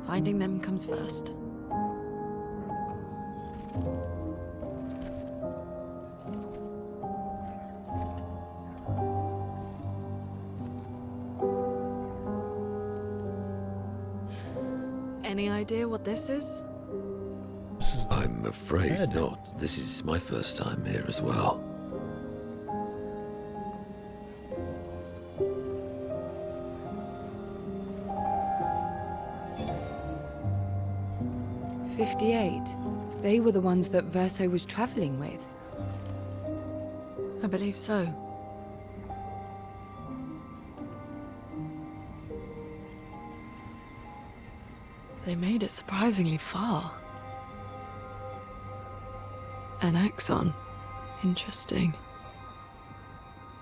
B: Finding them comes first. Any idea what this is?
G: I'm afraid
A: Red.
G: not. This is my first time here as well.
F: They were the ones that Verso was traveling with.
B: I believe so. They made it surprisingly far. An axon. Interesting.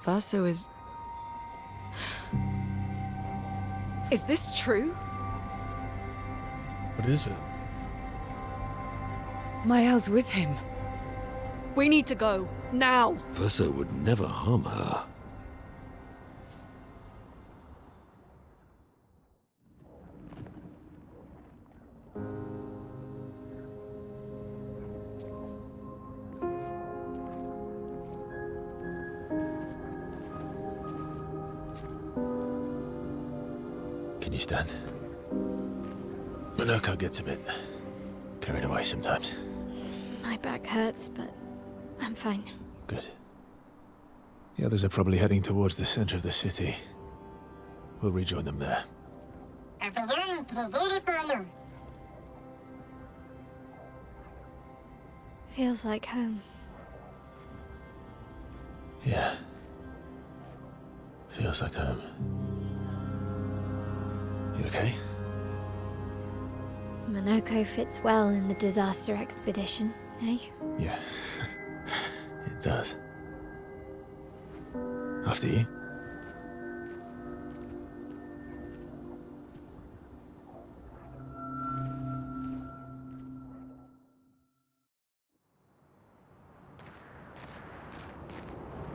B: Verso is... Is this true?
A: What is it?
F: Mael's with him.
B: We need to go. Now!
G: Verso would never harm her.
C: Can you stand? Minoko gets a bit carried away sometimes.
E: My back hurts, but I'm fine.
C: Good. The others are probably heading towards the center of the city. We'll rejoin them there.
E: Feels like home.
C: Yeah. Feels like home. You okay?
E: Minoko fits well in the disaster expedition, eh?
C: Yeah. It does. After you.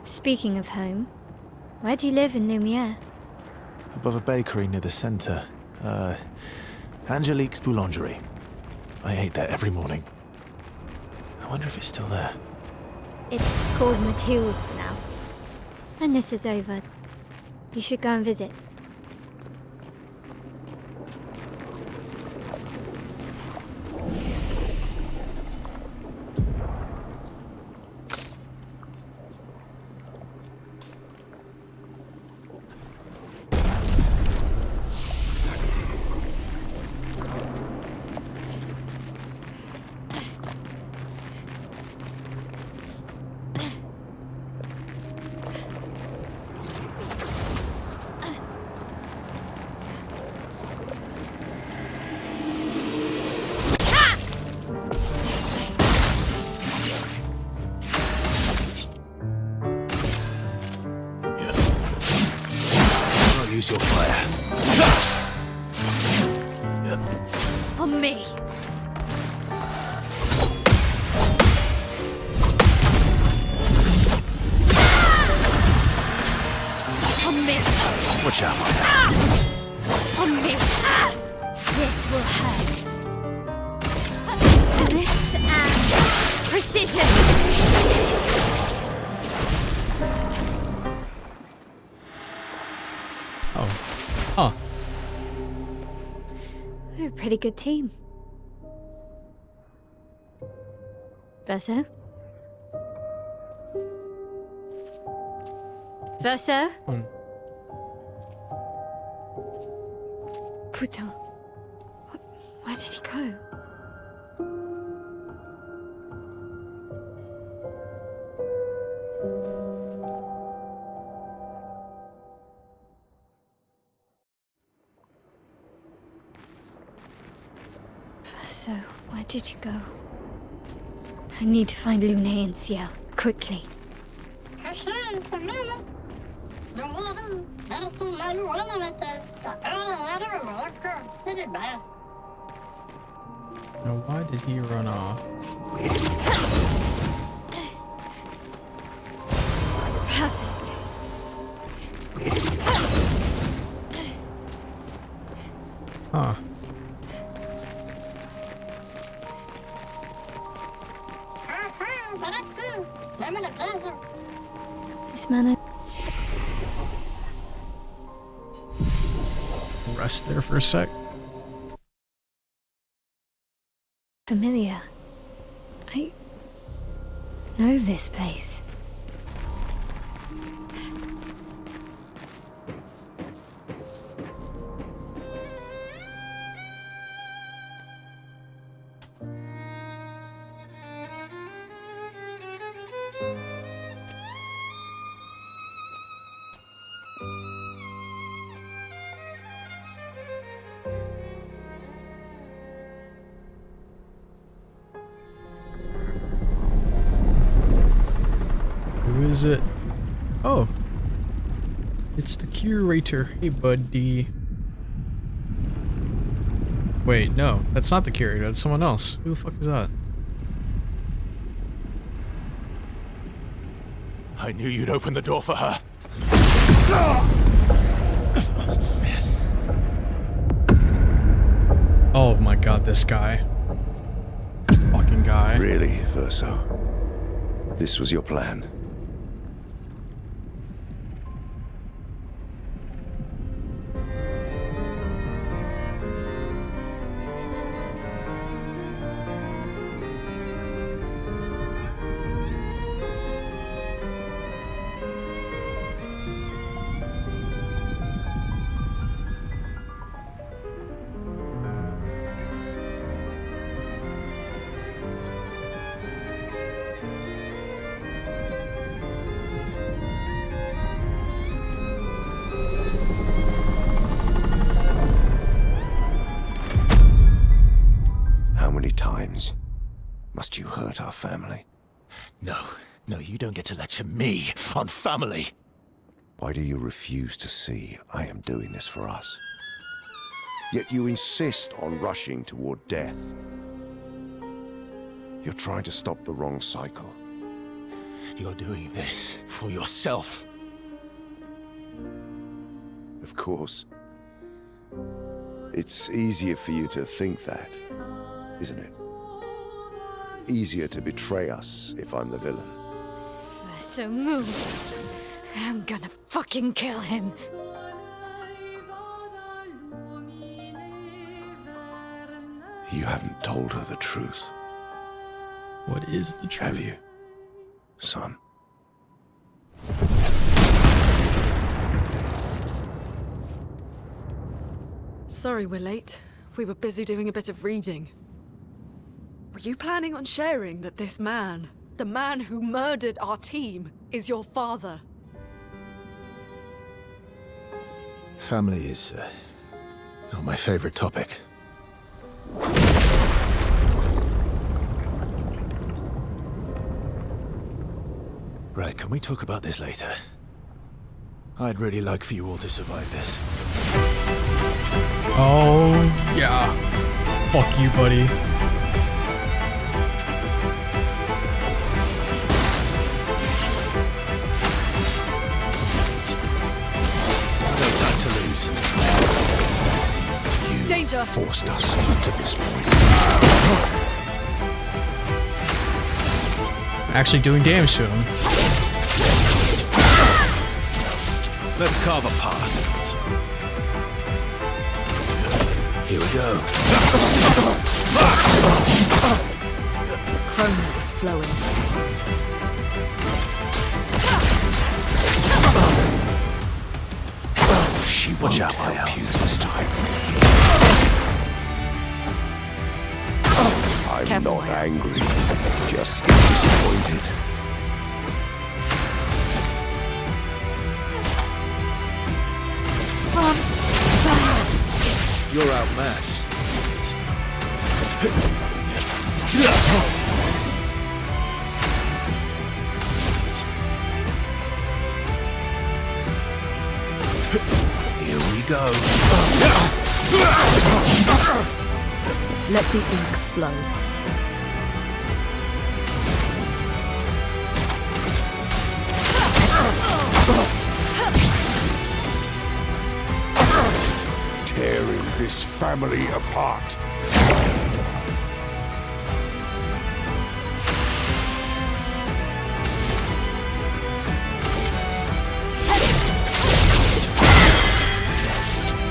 E: Speaking of home, where do you live in Lumiere?
C: Above a bakery near the center. Angelique's Boulangerie. I ate there every morning. I wonder if it's still there.
E: It's called Mathilde's now. When this is over, you should go and visit.
C: Use your fire.
E: On me! On me!
C: Watch out.
E: On me! This will hurt. This and precision!
A: Oh. Huh.
E: We're a pretty good team. Verso? Verso? Putain. Where did he go? Verso, where did you go? I need to find Lune and Ciel, quickly.
A: Now, why did he run off?
E: Perfect.
A: Huh.
E: This man is
A: Rest there for a sec.
E: familiar. I know this place.
A: Who is it? Oh. It's the curator. Hey, buddy. Wait, no. That's not the curator. That's someone else. Who the fuck is that?
C: I knew you'd open the door for her.
A: Oh my god, this guy. This fucking guy.
J: Really, Verso? This was your plan? How many times must you hurt our family?
C: No, you don't get to lecture me on family.
J: Why do you refuse to see I am doing this for us? Yet you insist on rushing toward death. You're trying to stop the wrong cycle.
C: You're doing this for yourself.
J: Of course. It's easier for you to think that, isn't it? Easier to betray us if I'm the villain.
E: Verso, move. I'm gonna fucking kill him.
J: You haven't told her the truth,
A: What is the truth?
J: have you, son?
H: Sorry we're late. We were busy doing a bit of reading. Were you planning on sharing that this man, the man who murdered our team, is your father?
C: Family is not my favorite topic. Right, can we talk about this later? I'd really like for you all to survive this.
A: Oh, yeah. Fuck you, buddy.
C: No time to lose.
J: You
H: Danger!
J: forced us to this point.
A: Actually doing damage to him.
C: Let's carve a path. Here we go.
H: Chroma is flowing.
J: She won't help you this time. I'm
H: Careful,
J: not
H: Maya.
J: angry, just disappointed.
G: You're outmatched.
C: Here we go.
H: Let the ink flow.
J: Tearing this family apart.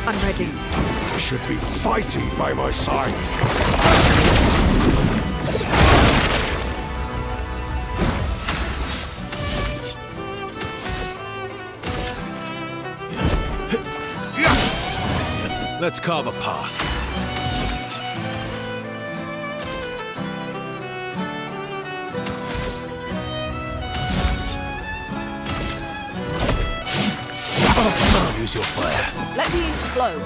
H: I'm ready.
J: You should be fighting by my side.
C: Let's carve a path. Use your fire.
H: Let the ink flow.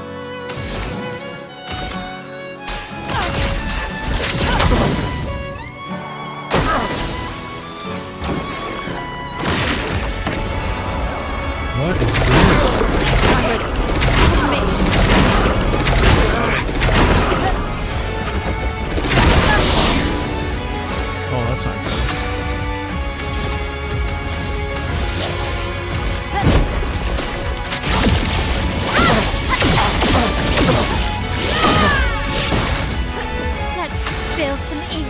A: What is this?
H: I'm ready.
A: Oh, that's not good.
E: Let's spill some ink.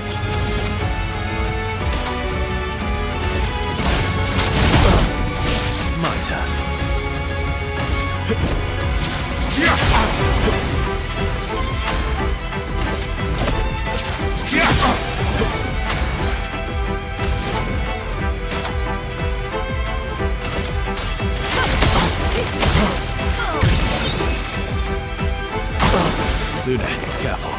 C: My turn. Luna, careful.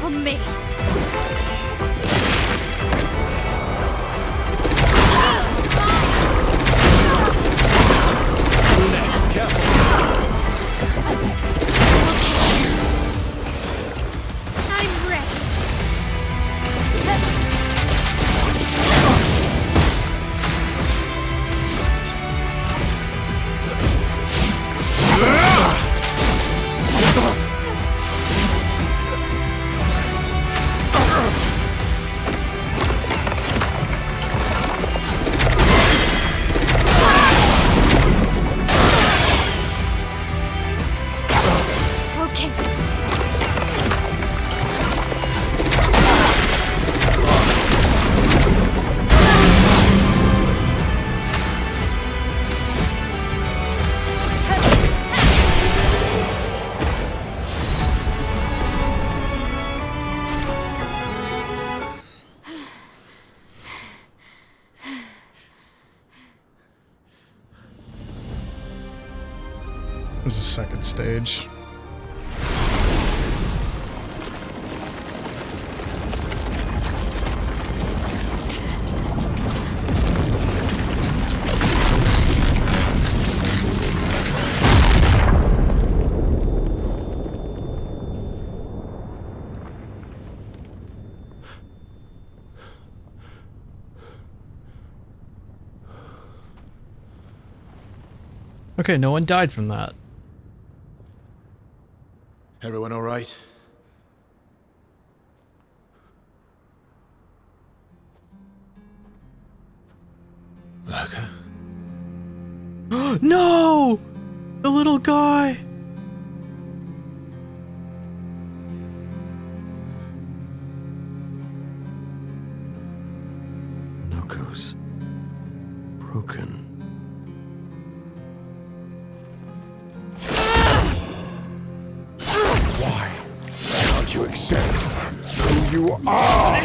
E: For me.
C: Luna, careful.
E: I'm ready. Okay.
A: There's a second stage. Okay, no one died from that.
C: Everyone all right? Okay.
A: No! The little guy!
J: Why can't you accept who you are?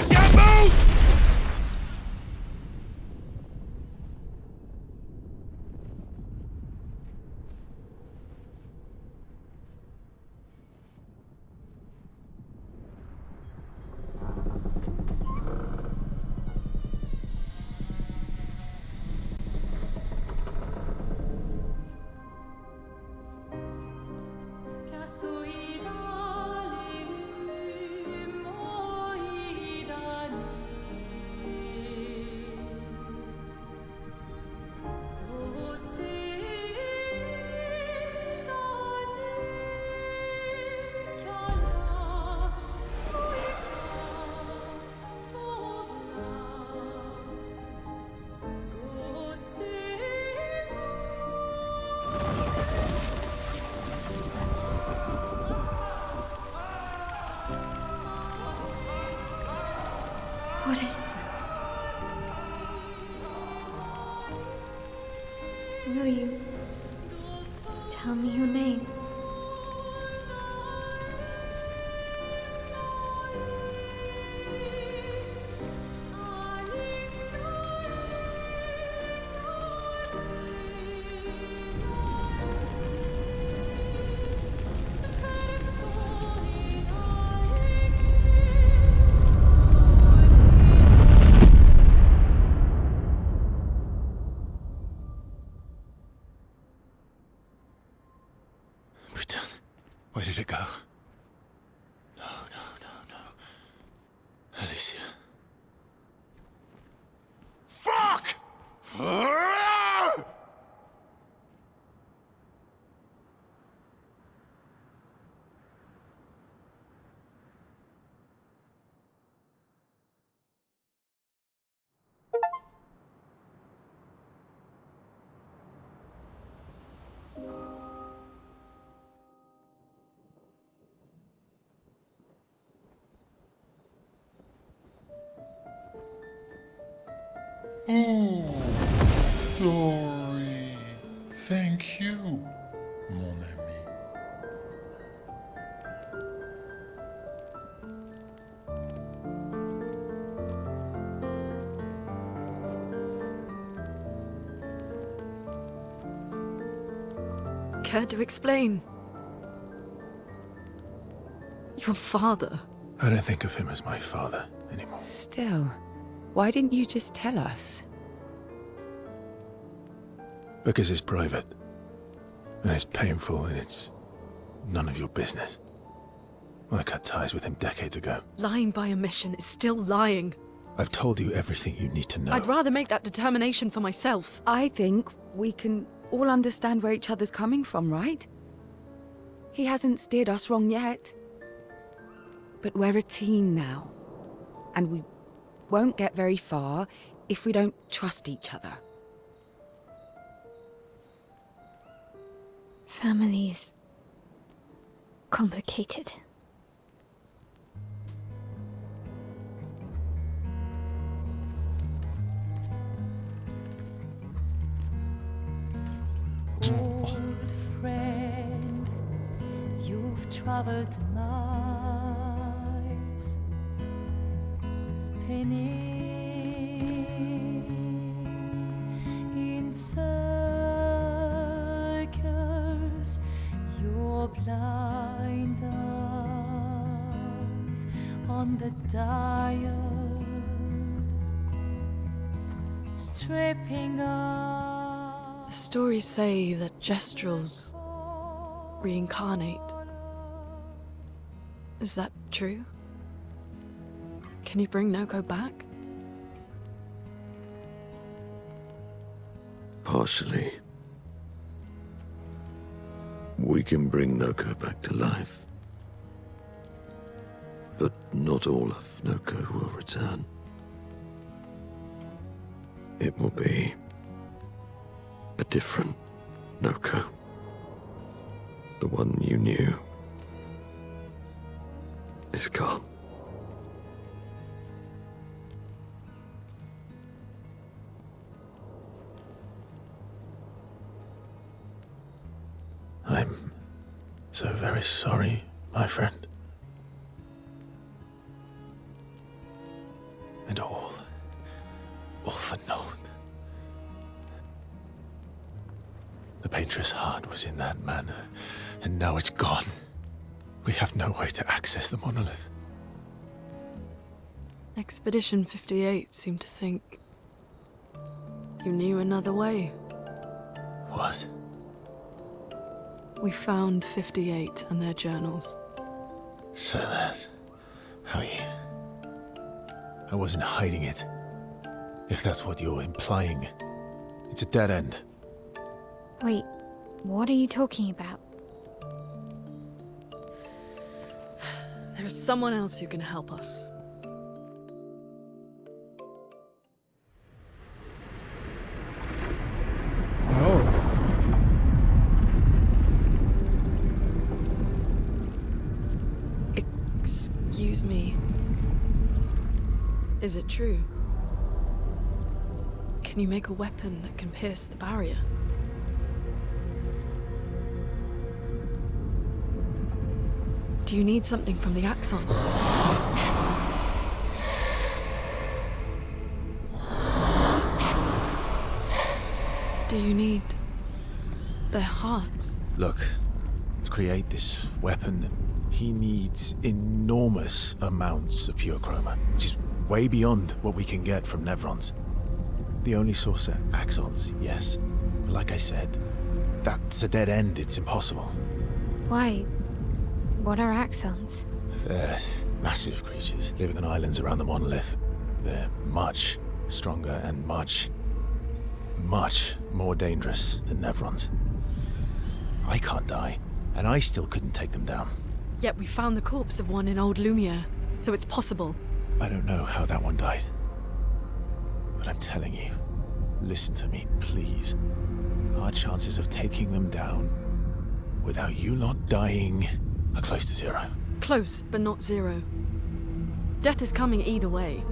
E: What is that? Will you tell me your name?
C: Where did it go? No, no, no, no. Alicia. Fuck!
D: Oh, Dory. Thank you, mon ami.
H: Care to explain? Your father?
C: I don't think of him as my father anymore.
F: Still, why didn't you just tell us?
C: Because it's private. And it's painful and it's none of your business. I cut ties with him decades ago.
H: Lying by omission is still lying.
C: I've told you everything you need to know.
H: I'd rather make that determination for myself.
F: I think we can all understand where each other's coming from, right? He hasn't steered us wrong yet. But we're a team now. And we won't get very far if we don't trust each other.
E: Family's complicated.
K: Old friend, you've traveled miles, spinning in circles, your blind eyes on the dial, stripping off.
H: The stories say that Gestrels reincarnate. Is that true? Can you bring Noko back?
G: Partially. We can bring Noko back to life. But not all of Noko will return. It will be a different Noko. The one you knew is gone.
C: I'm so very sorry, my friend. And all for naught. The painter's heart was in that manor, and now it's gone. We have no way to access the monolith.
H: Expedition 58 seemed to think you knew another way.
C: What?
H: We found 58 and their journals.
C: So that's how you... I wasn't hiding it. If that's what you're implying. It's a dead end.
E: Wait, what are you talking about?
H: There is someone else who can help us.
A: Oh.
H: Excuse me. Is it true? Can you make a weapon that can pierce the barrier? Do you need something from the Axons? Do you need their hearts?
C: Look, to create this weapon, he needs enormous amounts of pure chroma, which is way beyond what we can get from Nevrons. The only source are Axons, yes. But like I said, that's a dead end. It's impossible.
E: Why? What are Axons?
C: They're massive creatures living on islands around the monolith. They're much stronger and much more dangerous than Nevrons. I can't die, and I still couldn't take them down.
H: Yet we found the corpse of one in Old Lumiere, so it's possible.
C: I don't know how that one died. But I'm telling you, listen to me, please. Our chances of taking them down without you lot dying are close to zero.
H: Close, but not zero. Death is coming either way.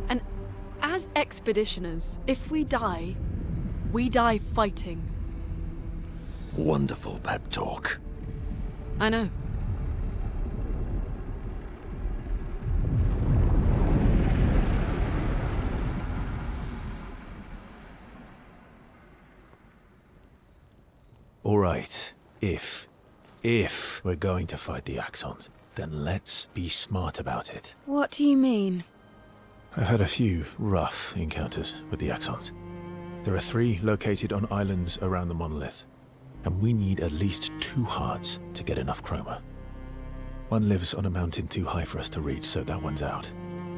H: And as expeditioners, if we die fighting.
G: Wonderful pep talk.
H: I know.
C: All right, if we're going to fight the Axons, then let's be smart about it.
F: What do you mean?
C: I've had a few rough encounters with the Axons. There are 3 located on islands around the monolith, and we need at least 2 hearts to get enough chroma. One lives on a mountain too high for us to reach, so that one's out.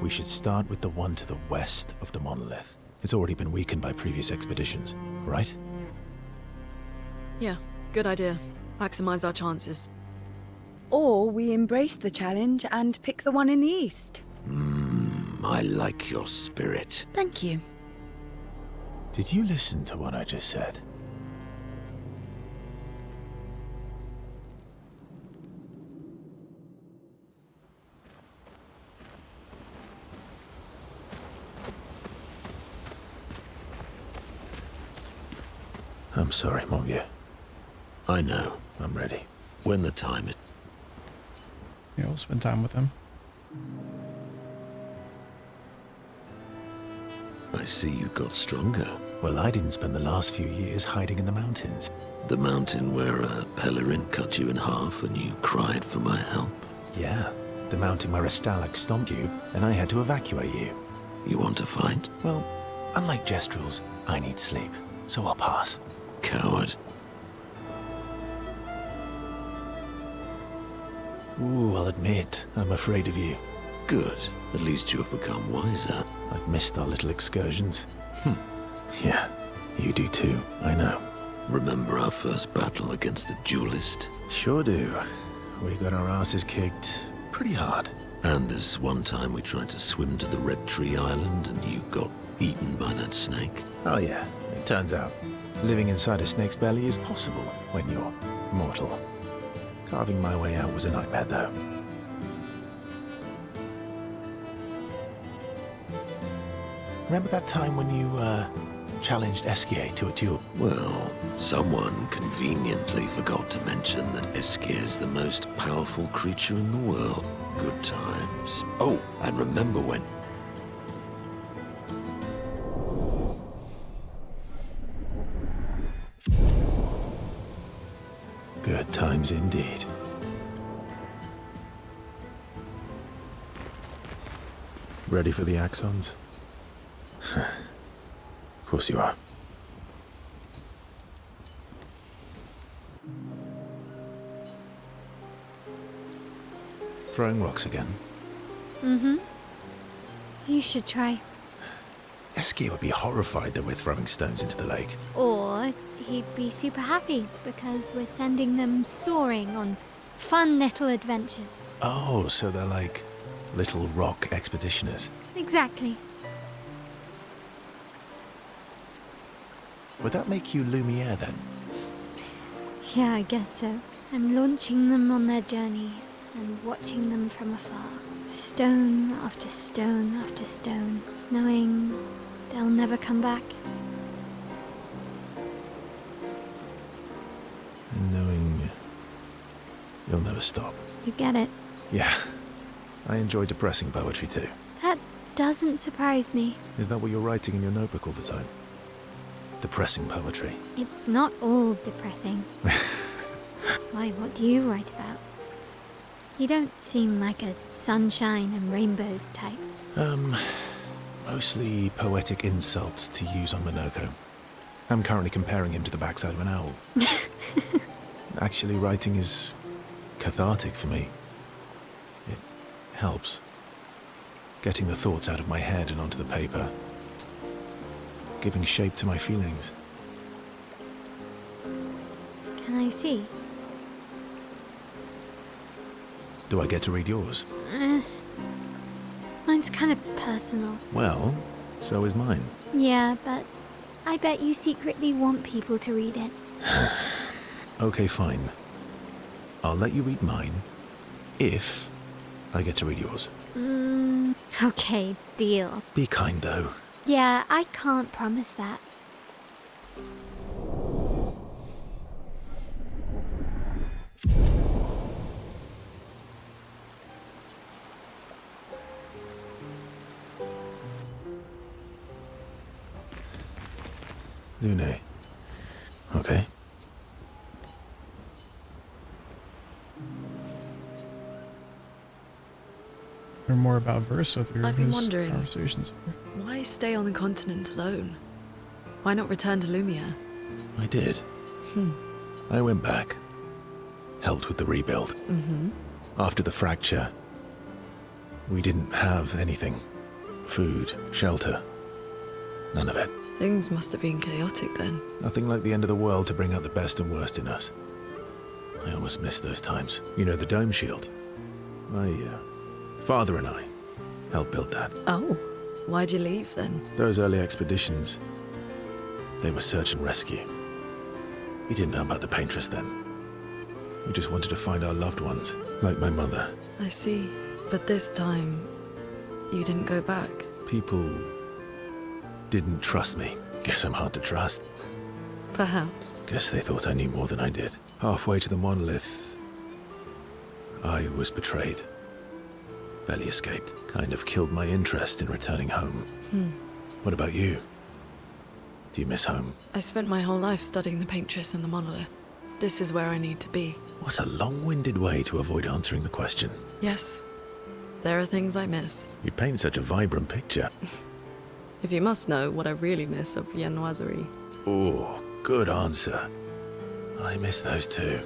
C: We should start with the one to the west of the monolith. It's already been weakened by previous expeditions, right?
H: Yeah, good idea. Maximize our chances.
F: Or we embrace the challenge and pick the one in the east.
G: I like your spirit.
F: Thank you.
C: Did you listen to what I just said? I'm sorry, mon vieux.
G: I know.
C: I'm ready.
G: When the time is...
A: Yeah, we'll spend time with him.
G: I see you got stronger.
C: Well, I didn't spend the last few years hiding in the mountains.
G: The mountain where a Pellerin cut you in half and you cried for my help.
C: Yeah, the mountain where a Stalag stomped you and I had to evacuate you.
G: You want to fight?
C: Well, unlike Gestrels, I need sleep, so I'll pass.
G: Coward.
C: Ooh, I'll admit, I'm afraid of you.
G: Good. At least you have become wiser.
C: I've missed our little excursions. Yeah, you do too, I know.
G: Remember our first battle against the duelist?
C: Sure do. We got our asses kicked pretty hard.
G: And this one time we tried to swim to the Red Tree Island and you got eaten by that snake?
C: Oh yeah, it turns out living inside a snake's belly is possible when you're immortal. Carving my way out was a nightmare though. Remember that time when you, challenged Esquier to a duel.
G: Well, someone conveniently forgot to mention that Eskier's the most powerful creature in the world. Good times. Oh, and remember when...
C: Good times indeed. Ready for the axons? Of course you are. Throwing rocks again?
E: Mm-hmm. You should try.
C: Esquier would be horrified that we're throwing stones into the lake.
E: Or he'd be super happy because we're sending them soaring on fun little adventures.
C: Oh, so they're like little rock expeditioners.
E: Exactly.
C: Would that make you Lumiere then?
E: Yeah, I guess so. I'm launching them on their journey and watching them from afar. Stone after stone after stone, knowing they'll never come back.
C: And knowing you'll never stop.
E: You get it?
C: Yeah. I enjoy depressing poetry too.
E: That doesn't surprise me.
C: Is that what you're writing in your notebook all the time? Depressing poetry.
E: It's not all depressing. Why, what do you write about? You don't seem like a sunshine and rainbows type.
C: Mostly poetic insults to use on Monoko. I'm currently comparing him to the backside of an owl. Actually, writing is cathartic for me. It helps. Getting the thoughts out of my head and onto the paper. Giving shape to my feelings.
E: Can I see?
C: Do I get to read yours?
E: Mine's kind of personal.
C: Well, so is mine.
E: Yeah, but I bet you secretly want people to read it.
C: Okay, fine. I'll let you read mine if I get to read yours.
E: Okay, deal.
C: Be kind, though.
E: Yeah, I can't promise that.
C: Lune. Okay.
A: Learn more about Verso through
H: I've been
A: his
H: wondering.
A: conversations.
H: Why stay on the continent alone? Why not return to Lumiere?
C: I did. I went back. Helped with the rebuild. After the fracture, we didn't have anything. Food, shelter. None of it.
H: Things must have been chaotic then.
C: Nothing like the end of the world to bring out the best and worst in us. I almost miss those times. You know, the dome shield. My father and I helped build that.
H: Oh, why'd you leave then?
C: Those early expeditions, they were search and rescue. We didn't know about the Paintress then. We just wanted to find our loved ones, like my mother.
H: I see. But this time, you didn't go back.
C: People didn't trust me. Guess I'm hard to trust.
H: Perhaps.
C: Guess they thought I knew more than I did. Halfway to the monolith, I was betrayed. Barely escaped. Kind of killed my interest in returning home. What about you? Do you miss home?
H: I spent my whole life studying the Paintress and the monolith. This is where I need to be.
C: What a long-winded way to avoid answering the question.
H: Yes, there are things I miss.
C: You paint such a vibrant picture.
H: If you must know what I really miss of Viennoiserie.
C: Oh, good answer. I miss those too.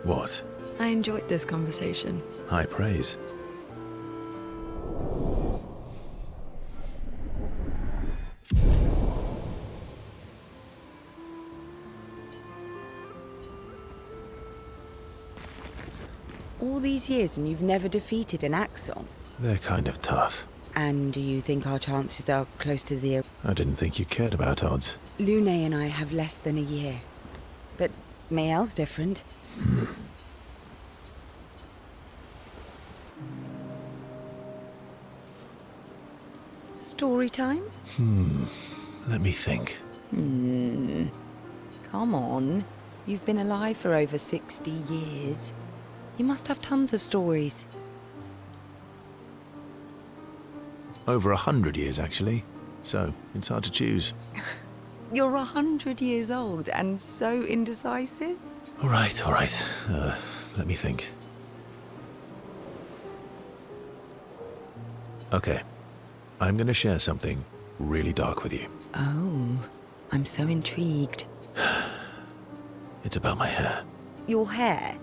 C: What?
H: I enjoyed this conversation.
C: High praise.
F: All these years and you've never defeated an Axon?
C: They're kind of tough.
F: And do you think our chances are close to zero?
C: I didn't think you cared about odds.
F: Lune and I have less than a year. But Mael's different. Story time?
C: Let me think.
F: Come on. You've been alive for over 60 years. You must have tons of stories.
C: Over 100 years, actually. So, it's hard to choose.
F: You're 100 years old and so indecisive?
C: All right. Let me think. Okay. I'm gonna share something really dark with you.
F: Oh, I'm so intrigued.
C: It's about my hair.
F: Your hair?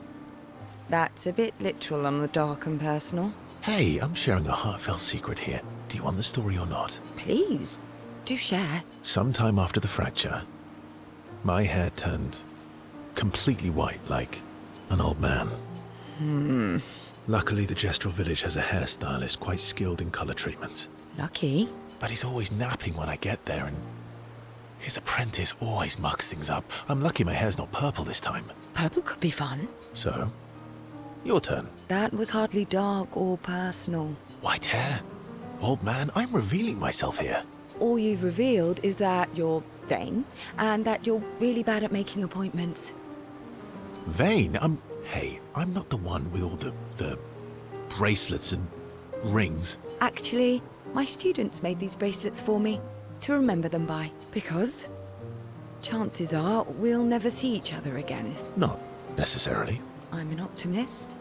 F: That's a bit literal on the dark and personal.
C: Hey, I'm sharing a heartfelt secret here. Do you want the story or not?
F: Please, do share.
C: Sometime after the fracture, my hair turned completely white, like an old man. Luckily, the Gestrel village has a hairstylist quite skilled in color treatments.
F: Lucky.
C: But he's always napping when I get there, and his apprentice always mucks things up. I'm lucky my hair's not purple this time.
F: Purple could be fun.
C: So, your turn.
F: That was hardly dark or personal.
C: White hair? Old man, I'm revealing myself here.
F: All you've revealed is that you're vain, and that you're really bad at making appointments.
C: Vain? Hey, I'm not the one with all the bracelets and rings.
F: Actually, my students made these bracelets for me, to remember them by. Because chances are we'll never see each other again.
C: Not necessarily.
F: I'm an optimist,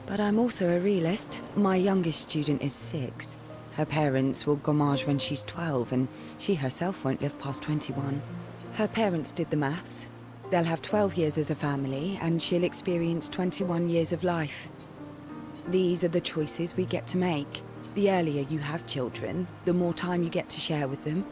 F: but I'm also a realist. My youngest student is 6. Her parents will gommage when she's 12, and she herself won't live past 21. Her parents did the maths. They'll have 12 years as a family, and she'll experience 21 years of life. These are the choices we get to make. The earlier you have children, the more time you get to share with them,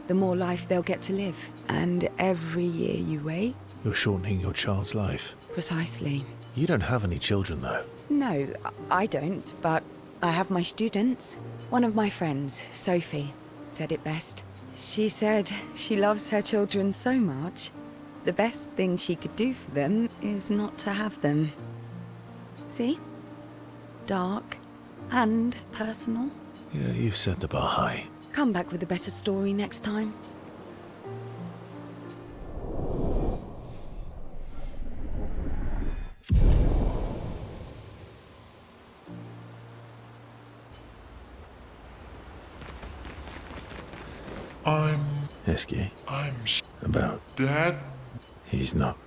F: the more life they'll get to live. And every year you wait...
C: You're shortening your child's life.
F: Precisely.
C: You don't have any children, though.
F: No, I don't, but I have my students. One of my friends, Sophie, said it best. She said she loves her children so much, the best thing she could do for them is not to have them. See? Dark and personal.
C: Yeah, you've set the bar high.
F: Come back with a better story next time.
C: Esky. About.
D: Dad?
C: He's not.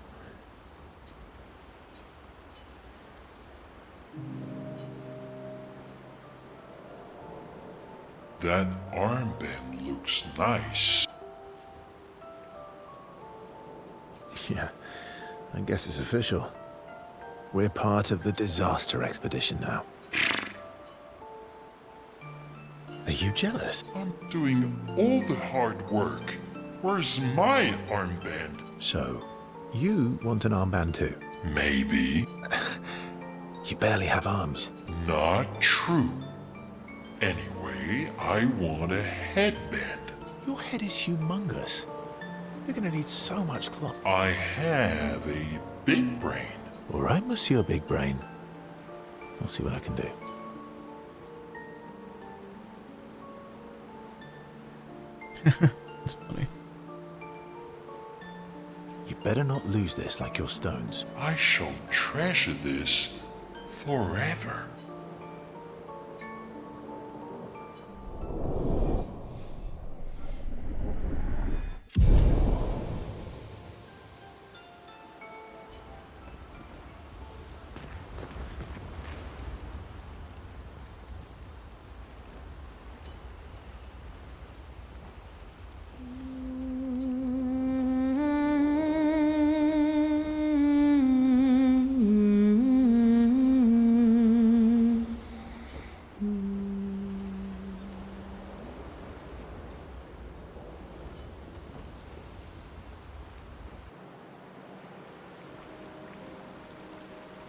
D: That armband looks nice.
C: Yeah, I guess it's official. We're part of the disaster expedition now. Are you jealous?
D: I'm doing all the hard work. Where's my armband?
C: So, you want an armband too?
D: Maybe.
C: You barely have arms.
D: Not true. Anyway, I want a headband.
C: Your head is humongous. You're gonna need so much cloth.
D: I have a big brain.
C: All right, Monsieur Big Brain. I'll see what I can do.
A: That's funny.
C: You better not lose this like your stones.
D: I shall treasure this forever.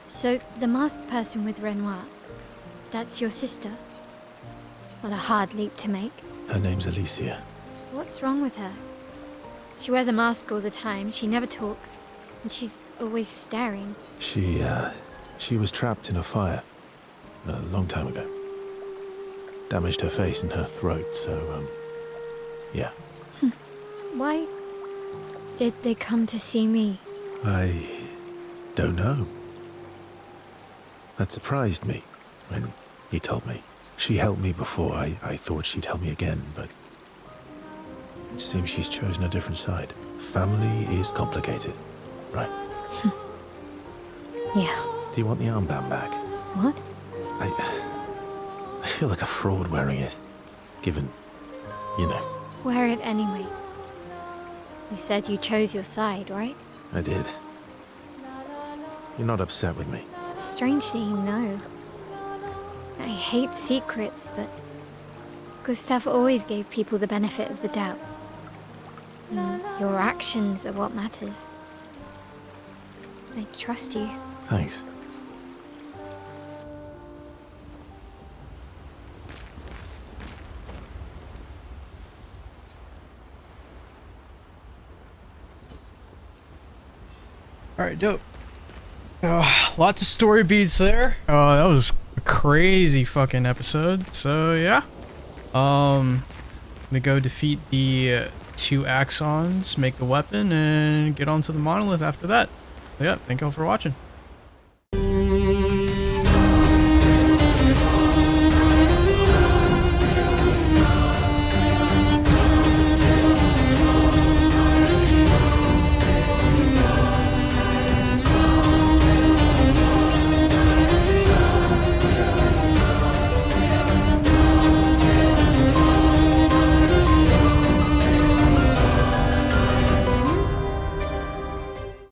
E: So, the masked person with Renoir, that's your sister? What a hard leap to make.
C: Her name's Alicia.
E: What's wrong with her? She wears a mask all the time, she never talks, and she's always staring.
C: She was trapped in a fire a long time ago. damaged her face and her throat, so, yeah.
E: Why did they come to see me?
C: I don't know. That surprised me when he told me. She helped me before. I thought she'd help me again, but it seems she's chosen a different side. Family is complicated, right?
E: Yeah.
C: Do you want the armband back?
E: What?
C: I feel like a fraud wearing it, given, you know.
E: Wear it anyway. You said you chose your side, right?
C: I did. You're not upset with me.
E: Strangely, no. I hate secrets, but Gustav always gave people the benefit of the doubt. Your actions are what matters. I trust you.
C: Thanks.
A: Alright, dope. Lots of story beats there. That was a crazy fucking episode. So yeah. I'm gonna go defeat the 2 Axons, make the weapon, and get onto the monolith after that. So yeah, thank y'all for watching.